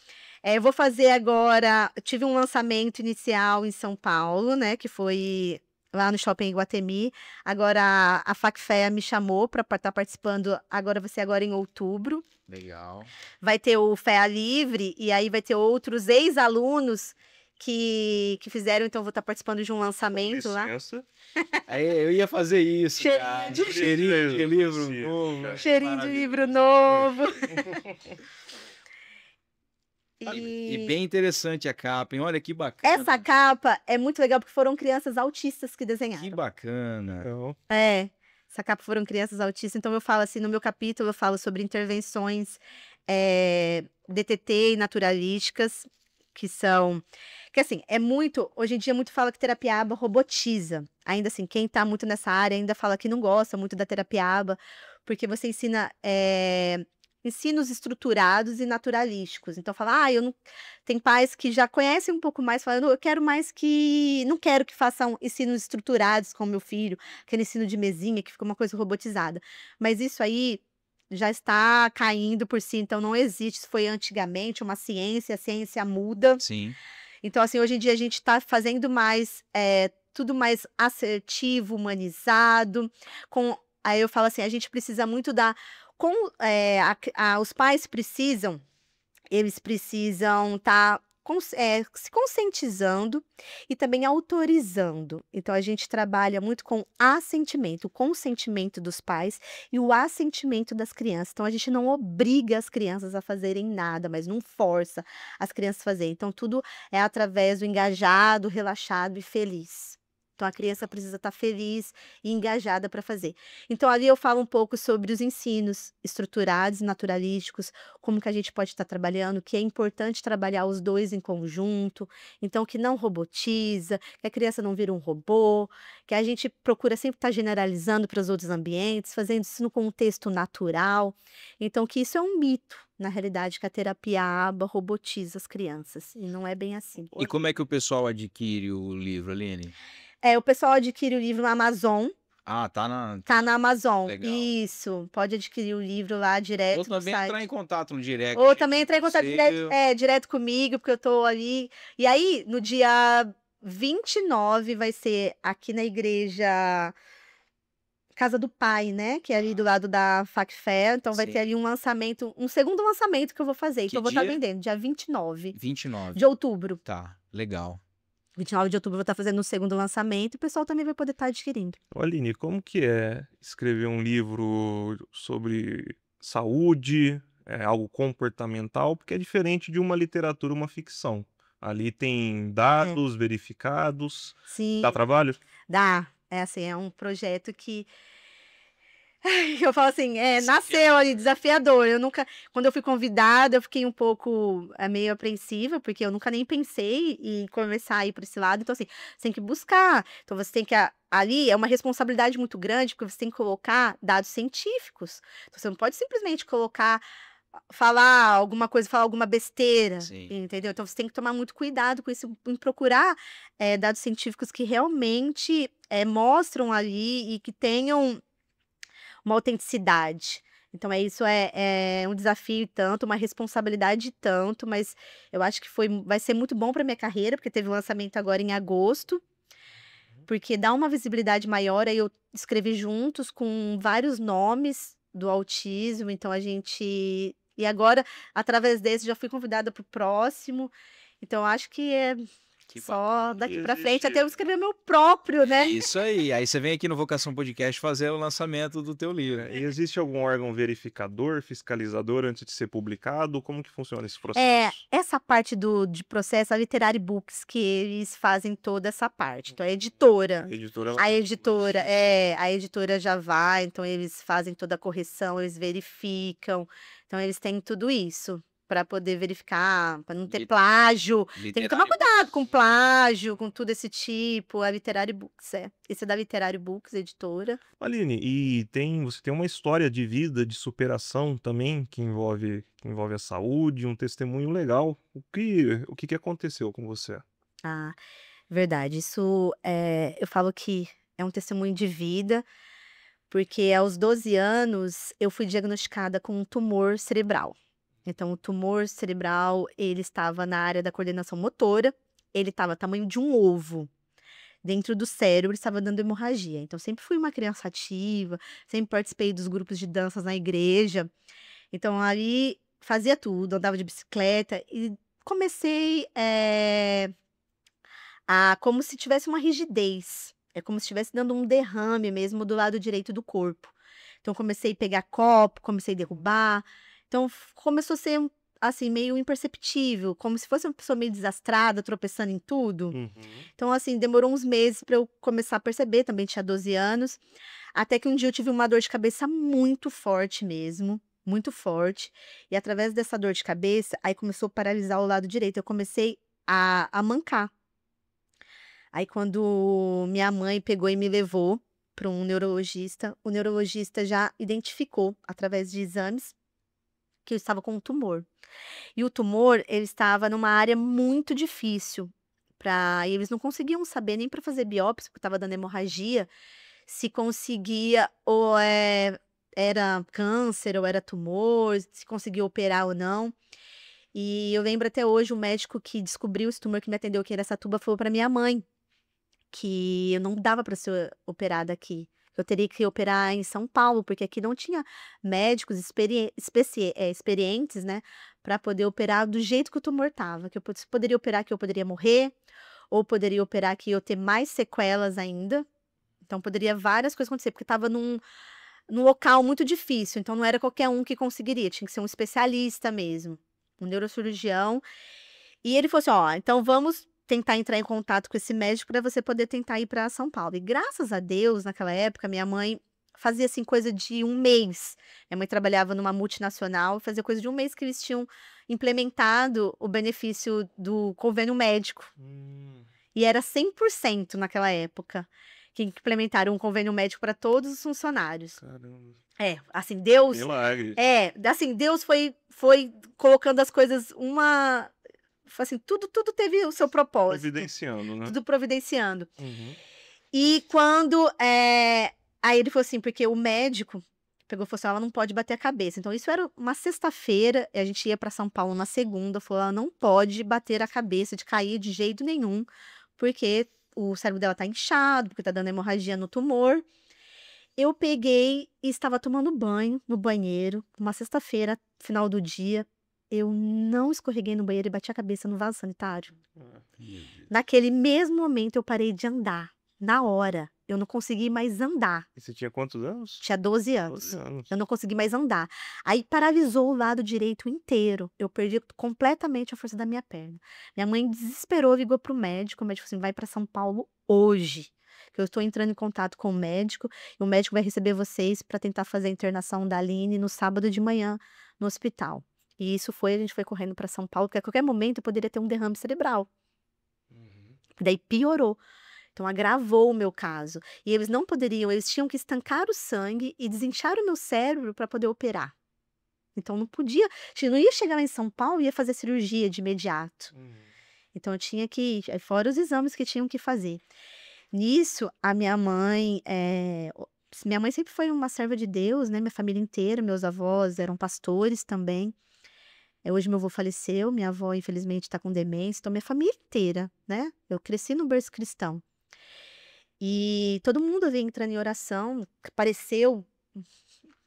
Eu vou fazer agora. Tive um lançamento inicial em São Paulo, né? Que foi lá no Shopping Iguatemi. Agora a FACFEA me chamou para estar participando. Agora vai ser agora em outubro. Legal. Vai ter o FEA Livre e aí vai ter outros ex-alunos que fizeram. Então, eu vou estar participando de um lançamento lá. Eu ia fazer isso, Cheirinho cara. de- Cheirinho de livro Sim, novo. cara. Cheirinho de Maravilha. livro novo. E bem interessante a capa, hein? Olha que bacana. Essa capa é muito legal porque foram crianças autistas que desenharam. Que bacana. Então, Essa capa foram crianças autistas. Então, eu falo assim, no meu capítulo, eu falo sobre intervenções DTT e naturalísticas, que são... Que assim, hoje em dia muito fala que terapia ABA robotiza. Ainda assim, quem tá muito nessa área ainda fala que não gosta muito da terapia ABA, porque você ensina... ensinos estruturados e naturalísticos. Então, fala, tem pais que já conhecem um pouco mais, falando, eu quero mais que... Não quero que façam ensinos estruturados com meu filho, aquele ensino de mesinha, que fica uma coisa robotizada. Mas isso aí já está caindo por si, então não existe. Isso foi antigamente uma ciência, a ciência muda. Sim. Então, assim, hoje em dia a gente está fazendo mais, tudo mais assertivo, humanizado. Aí eu falo assim, a gente precisa muito os pais precisam, eles precisam estar se conscientizando e também autorizando. Então, a gente trabalha muito com assentimento, o consentimento dos pais e o assentimento das crianças. Então, a gente não obriga as crianças a fazerem nada, mas não força as crianças a fazerem. Então, tudo é através do engajado, relaxado e feliz. Então, a criança precisa estar feliz e engajada para fazer. Então, ali eu falo um pouco sobre os ensinos estruturados, naturalísticos, como que a gente pode estar trabalhando, que é importante trabalhar os dois em conjunto, então que não robotiza, que a criança não vira um robô, que a gente procura sempre estar generalizando para os outros ambientes, fazendo isso no contexto natural. Então, que isso é um mito, na realidade, que a terapia ABA robotiza as crianças, e não é bem assim. E como é que o pessoal adquire o livro, Aline? O pessoal adquire o livro na Amazon. Ah, tá na... Tá na Amazon. Legal. Isso. Pode adquirir o livro lá direto Ou no também site. entrar em contato no direct. Ou também entrar em contato Você- direto comigo, porque eu tô ali. E aí, no dia 29, vai ser aqui na igreja Casa do Pai, né? Que é ali do lado da FACFEA. Então, vai Sim. ter ali um lançamento, um segundo lançamento que eu vou fazer. Que Então, eu vou estar dia? vendendo, dia 29 29. de outubro. Tá, legal. 29 de outubro eu vou estar fazendo o segundo lançamento e o pessoal também vai poder estar adquirindo. Aline, como que é escrever um livro sobre saúde, algo comportamental? Porque é diferente de uma literatura, uma ficção. Ali tem dados verificados. Sim. Dá trabalho? Dá. É um projeto que eu falo assim, nasceu ali, desafiador. Quando eu fui convidada, eu fiquei um pouco meio apreensiva, porque eu nunca nem pensei em começar a ir para esse lado. Então, assim, você tem que buscar. Então, você tem que. Ali é uma responsabilidade muito grande, porque você tem que colocar dados científicos. Então, você não pode simplesmente falar alguma coisa, falar alguma besteira, Sim. entendeu? Então, você tem que tomar muito cuidado com isso, em procurar dados científicos que realmente mostram ali e que tenham uma autenticidade. Então, isso é um desafio e tanto, uma responsabilidade e tanto, mas eu acho que vai ser muito bom para minha carreira, porque teve um lançamento agora em agosto, porque dá uma visibilidade maior, aí eu escrevi juntos com vários nomes do autismo, então a gente... E agora, através desse, já fui convidada para o próximo, então eu acho que é Que só daqui para frente, Existe. até eu escrever meu próprio, né? Isso aí. Aí você vem aqui no Vocação Podcast fazer o lançamento do teu livro. E existe algum órgão verificador, fiscalizador antes de ser publicado? Como que funciona esse É, processo? essa parte de processo, a Literary Books, que eles fazem toda essa parte. Então, a editora. A editora, ela A faz editora, tudo isso. a editora já vai, então eles fazem toda a correção, eles verificam. Então, eles têm tudo isso para poder verificar, para não ter Li- plágio. Tem que tomar Literário cuidado Books. com plágio, com tudo esse tipo. A Literary Books, é. Esse é da Literary Books, editora. Aline, e você tem uma história de vida, de superação também, que envolve a saúde, um testemunho legal. O que aconteceu com você? Ah, verdade. Isso, eu falo que é um testemunho de vida, porque aos 12 anos eu fui diagnosticada com um tumor cerebral. Então, o tumor cerebral, ele estava na área da coordenação motora, ele estava tamanho de um ovo. Dentro do cérebro estava dando hemorragia. Então, sempre fui uma criança ativa, sempre participei dos grupos de danças na igreja. Então, ali fazia tudo, andava de bicicleta e comecei como se tivesse uma rigidez. É como se estivesse dando um derrame mesmo do lado direito do corpo. Então, comecei a pegar copo, comecei a derrubar. Então, começou a ser, assim, meio imperceptível, como se fosse uma pessoa meio desastrada, tropeçando em tudo. Uhum. Então, assim, demorou uns meses para eu começar a perceber, também tinha 12 anos. Até que um dia eu tive uma dor de cabeça muito forte mesmo, muito forte. E através dessa dor de cabeça, aí começou a paralisar o lado direito. Eu comecei a mancar. Aí, quando minha mãe pegou e me levou para um neurologista, o neurologista já identificou, através de exames, que eu estava com um tumor. E o tumor, ele estava numa área muito difícil. E eles não conseguiam saber nem para fazer biópsia, porque estava dando hemorragia, se conseguia ou era câncer ou era tumor, se conseguia operar ou não. E eu lembro até hoje, o médico que descobriu esse tumor, que me atendeu aqui nessa tuba, falou para minha mãe que eu não dava para ser operada aqui. Eu teria que operar em São Paulo, porque aqui não tinha médicos experientes, né, para poder operar do jeito que o tumor estava. Que eu poderia operar que eu poderia morrer, ou poderia operar que eu ter mais sequelas ainda. Então, poderia várias coisas acontecer, porque estava num local muito difícil. Então, não era qualquer um que conseguiria, tinha que ser um especialista mesmo, um neurocirurgião. E ele falou assim: ó, então vamos tentar entrar em contato com esse médico para você poder tentar ir para São Paulo. E graças a Deus, naquela época, minha mãe fazia assim coisa de um mês. Minha mãe trabalhava numa multinacional, fazia coisa de um mês que eles tinham implementado o benefício do convênio médico. E era 100% naquela época que implementaram um convênio médico para todos os funcionários. Caramba. Assim, Deus... Milagre. assim, Deus foi colocando as coisas assim, tudo teve o seu propósito. Providenciando, né? Tudo providenciando. Uhum. E quando... aí ele falou assim, porque o médico pegou e falou assim: ela não pode bater a cabeça. Então, isso era uma sexta-feira, e a gente ia para São Paulo na segunda, falou: ela não pode bater a cabeça, de cair de jeito nenhum, porque o cérebro dela tá inchado, porque tá dando hemorragia no tumor. Eu peguei e estava tomando banho no banheiro, uma sexta-feira, final do dia. Eu não escorreguei no banheiro e bati a cabeça no vaso sanitário. Naquele mesmo momento, eu parei de andar. Na hora, eu não consegui mais andar. E você tinha quantos anos? Tinha 12 anos. 12 anos. Eu não consegui mais andar. Aí paralisou o lado direito inteiro. Eu perdi completamente a força da minha perna. Minha mãe desesperou, ligou pro médico. O médico falou assim: vai para São Paulo hoje, que eu estou entrando em contato com o médico, e o médico vai receber vocês para tentar fazer a internação da Aline no sábado de manhã no hospital. E isso a gente foi correndo para São Paulo, porque a qualquer momento eu poderia ter um derrame cerebral. Daí piorou. Então, agravou o meu caso. E eles não poderiam, eles tinham que estancar o sangue e desinchar o meu cérebro para poder operar. Então, não podia, não ia chegar lá em São Paulo e ia fazer cirurgia de imediato. Então, eu tinha que ir, fora os exames que tinham que fazer. Nisso, a minha mãe sempre foi uma serva de Deus, né, minha família inteira, meus avós eram pastores também. Hoje meu avô faleceu, minha avó infelizmente está com demência, então minha família inteira, né, eu cresci no berço cristão. E todo mundo veio entrando em oração, apareceu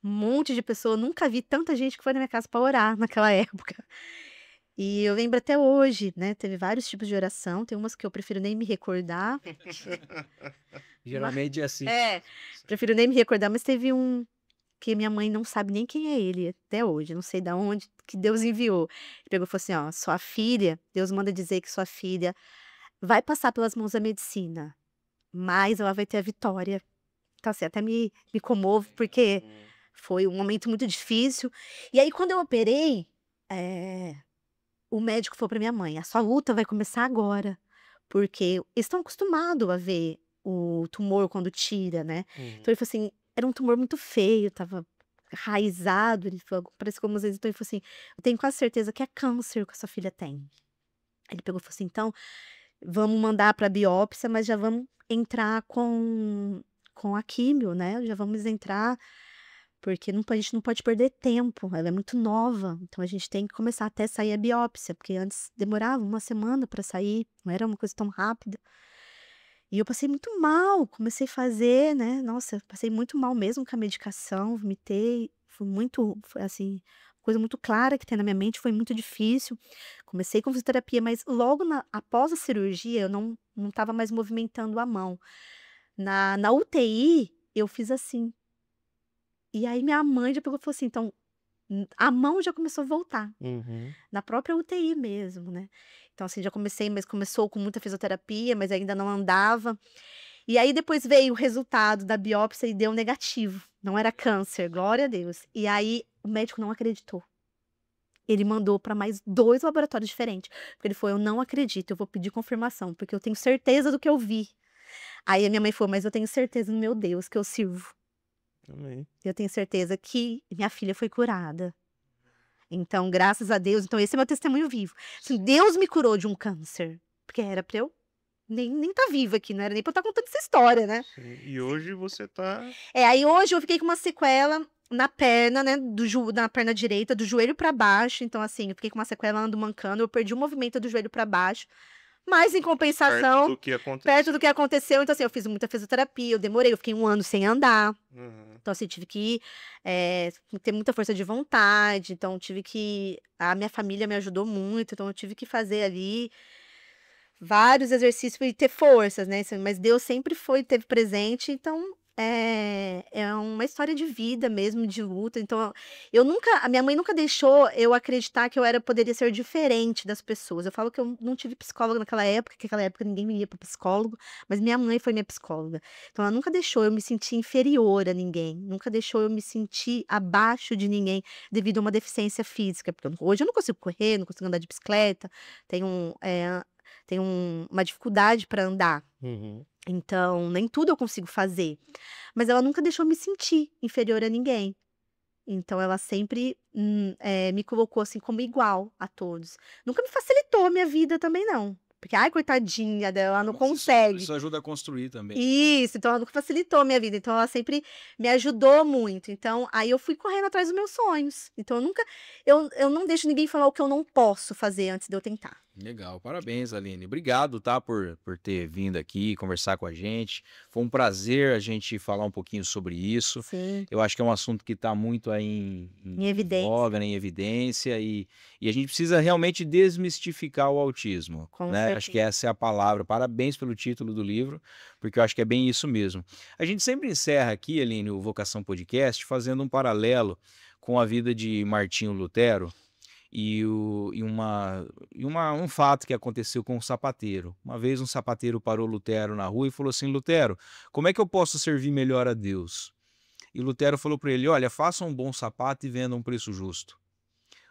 um monte de pessoa, eu nunca vi tanta gente que foi na minha casa para orar naquela época. E eu lembro até hoje, né, teve vários tipos de oração, tem umas que eu prefiro nem me recordar. Geralmente é assim. Prefiro nem me recordar, mas teve um que minha mãe não sabe nem quem é ele até hoje, não sei da onde que Deus enviou. Ele pegou e falou assim: ó, sua filha, Deus manda dizer que sua filha vai passar pelas mãos da medicina, mas ela vai ter a vitória. Então, assim, até me comovo, porque foi um momento muito difícil. E aí, quando eu operei, o médico falou pra minha mãe: a sua luta vai começar agora, porque eles estão acostumados a ver o tumor quando tira, né? Então ele falou assim, era um tumor muito feio, tava raizado, ele falou, parece como às vezes, então ele falou assim, eu tenho quase certeza que é câncer que a sua filha tem. Aí ele pegou e falou assim, então, vamos mandar pra biópsia, mas já vamos entrar com a químio, né? Já vamos entrar, porque a gente não pode perder tempo, ela é muito nova, então a gente tem que começar até sair a biópsia, porque antes demorava uma semana pra sair, não era uma coisa tão rápida. E eu passei muito mal, comecei a fazer, né, nossa, passei muito mal mesmo com a medicação, vomitei, foi assim, coisa muito clara que tem na minha mente, foi muito difícil. Comecei com fisioterapia, mas logo após a cirurgia eu não estava mais movimentando a mão. Na UTI, eu fiz assim. E aí minha mãe já pegou e falou assim: "Então, a mão já começou a voltar", na própria UTI mesmo, né. Então assim, já comecei, mas começou com muita fisioterapia, mas ainda não andava. E aí depois veio o resultado da biópsia e deu negativo, não era câncer, glória a Deus. E aí o médico não acreditou. Ele mandou para mais 2 laboratórios diferentes, porque ele falou: "Eu não acredito, eu vou pedir confirmação, porque eu tenho certeza do que eu vi". Aí a minha mãe falou: "Mas eu tenho certeza no meu Deus que eu sirvo. Amém. Eu tenho certeza que minha filha foi curada". Então, graças a Deus, então esse é meu testemunho vivo. Assim, Deus me curou de um câncer, porque era pra eu nem tá viva aqui, não era nem pra eu estar contando essa história, né. Sim. E hoje você tá. Aí hoje eu fiquei com uma sequela na perna, né, na perna direita, do joelho pra baixo, então assim, eu fiquei com uma sequela, ando mancando, eu perdi o movimento do joelho pra baixo, mas em Perto compensação, do que perto do aconteceu. que aconteceu, então assim, eu fiz muita fisioterapia, eu demorei, eu fiquei 1 ano sem andar. Aham. Então, assim, tive que, ter muita força de vontade, então a minha família me ajudou muito, então eu tive que fazer ali vários exercícios e ter forças, né, assim, mas Deus sempre esteve presente, então, é uma história de vida mesmo, de luta, então a minha mãe nunca deixou eu acreditar que poderia ser diferente das pessoas. Eu falo que eu não tive psicóloga naquela época, que naquela época ninguém me ia para psicólogo, mas minha mãe foi minha psicóloga. Então ela nunca deixou eu me sentir inferior a ninguém, nunca deixou eu me sentir abaixo de ninguém devido a uma deficiência física, porque hoje eu não consigo correr, não consigo andar de bicicleta, uma dificuldade para andar. Uhum. Então, nem tudo eu consigo fazer. Mas ela nunca deixou eu me sentir inferior a ninguém. Então ela sempre, me colocou, assim, como igual a todos. Nunca me facilitou a minha vida também não, porque, ai, coitadinha dela, ela não Mas consegue. isso ajuda a construir também. Isso, então ela nunca facilitou a minha vida, então ela sempre me ajudou muito. Então, aí eu fui correndo atrás dos meus sonhos. Então eu não deixo ninguém falar o que eu não posso fazer antes de eu tentar. Legal, parabéns, Aline. Obrigado, tá, por ter vindo aqui conversar com a gente. Foi um prazer a gente falar um pouquinho sobre isso. Sim, Eu acho que é um assunto que está muito aí em em evidência, voga, né, em evidência, e a gente precisa realmente desmistificar o autismo, com né? Acho que certeza. essa é a palavra. Parabéns pelo título do livro, porque eu acho que é bem isso mesmo. A gente sempre encerra aqui, Aline, o Vocação Podcast, fazendo um paralelo com a vida de Martinho Lutero um fato que aconteceu com um sapateiro. Uma vez um sapateiro parou Lutero na rua e falou assim: Lutero, como é que eu posso servir melhor a Deus? E Lutero falou para ele: olha, faça um bom sapato e venda a um preço justo.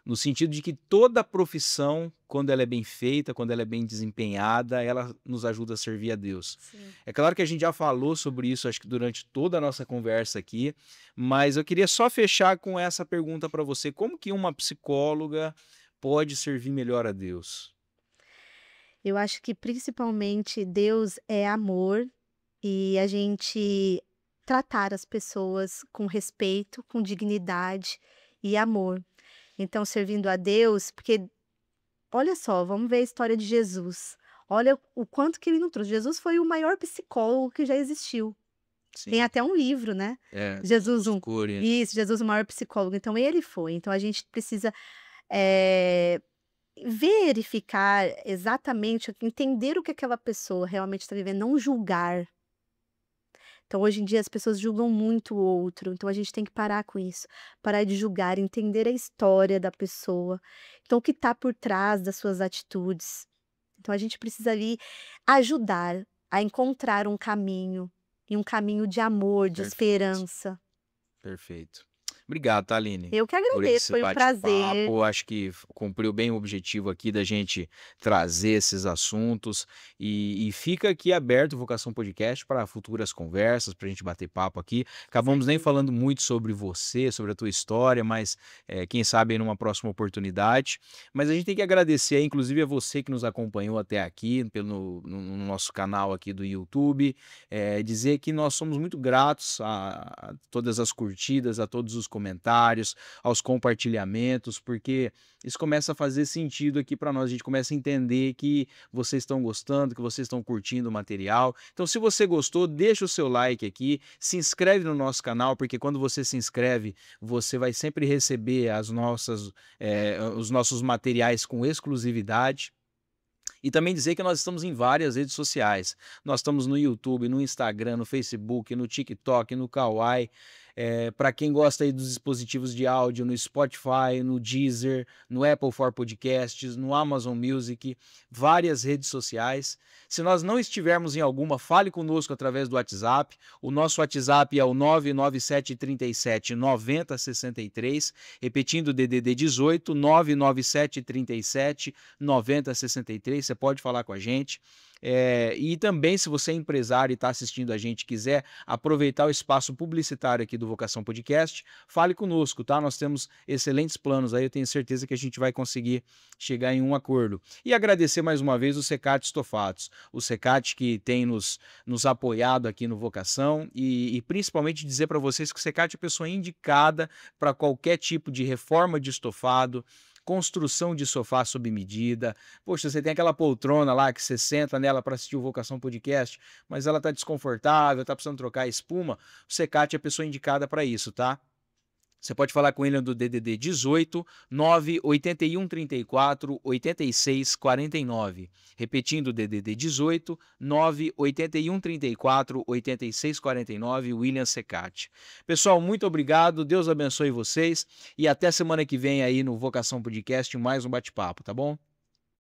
No sentido de que toda profissão, quando ela é bem feita, quando ela é bem desempenhada, ela nos ajuda a servir a Deus. Sim. É claro que a gente já falou sobre isso, acho que durante toda a nossa conversa aqui, mas eu queria só fechar com essa pergunta para você: como que uma psicóloga pode servir melhor a Deus? Eu acho que principalmente Deus é amor, e a gente tratar as pessoas com respeito, com dignidade e amor. Então, servindo a Deus, porque olha só, vamos ver a história de Jesus. Olha o quanto que ele não trouxe. Jesus foi o maior psicólogo que já existiu. Tem Sim. até um livro, né? É, Jesus, escure. isso, Jesus, o maior psicólogo. Então, ele foi. Então, a gente precisa eh, verificar exatamente, entender o que aquela pessoa realmente está vivendo, não julgar. Então, hoje em dia, as pessoas julgam muito o outro, então a gente tem que parar com isso, parar de julgar, entender a história da pessoa, então o que está por trás das suas atitudes. Então a gente precisa ali ajudar a encontrar um caminho, e um caminho de amor, de Perfeito, esperança. perfeito. Obrigado, tá, Aline, Eu que por agradeço, esse foi um prazer. bate-papo. Acho que cumpriu bem o objetivo aqui da gente trazer esses assuntos e fica aqui aberto o Vocação Podcast para futuras conversas, para a gente bater papo aqui. Com Acabamos nem certeza. falando muito sobre você, sobre a tua história, mas quem sabe em numa próxima oportunidade. Mas a gente tem que agradecer, aí, inclusive, a você que nos acompanhou até aqui no nosso canal aqui do YouTube. Dizer que nós somos muito gratos a todas as curtidas, a todos os comentários, aos compartilhamentos, porque isso começa a fazer sentido aqui para nós. A gente começa a entender que vocês estão gostando, que vocês estão curtindo o material. Então, se você gostou, deixa o seu like aqui, se inscreve no nosso canal, porque quando você se inscreve, você vai sempre receber os nossos materiais com exclusividade. E também dizer que nós estamos em várias redes sociais. Nós estamos no YouTube, no Instagram, no Facebook, no TikTok, no Kawaii. Para quem gosta aí dos dispositivos de áudio, no Spotify, no Deezer, no Apple for Podcasts, no Amazon Music, várias redes sociais. Se nós não estivermos em alguma, fale conosco através do WhatsApp. O nosso WhatsApp é o 997379063, repetindo o DDD 18 997379063. Você pode falar com a gente. E também, se você é empresário e está assistindo a gente, quiser aproveitar o espaço publicitário aqui do Vocação Podcast, fale conosco, tá? Nós temos excelentes planos aí, eu tenho certeza que a gente vai conseguir chegar em um acordo. E agradecer mais uma vez o Secate Estofados, o Secate que tem nos apoiado aqui no Vocação e principalmente dizer para vocês que o Secate é a pessoa indicada para qualquer tipo de reforma de estofado, construção de sofá sob medida. Poxa, você tem aquela poltrona lá que você senta nela para assistir o Vocação Podcast, mas ela tá desconfortável, tá precisando trocar a espuma. O Secate é a pessoa indicada para isso, tá? Você pode falar com ele do DDD 18 98134 8649. Repetindo o DDD 18 98134 8649, William Secati. Pessoal, muito obrigado, Deus abençoe vocês e até semana que vem aí no Vocação Podcast mais um bate-papo, tá bom?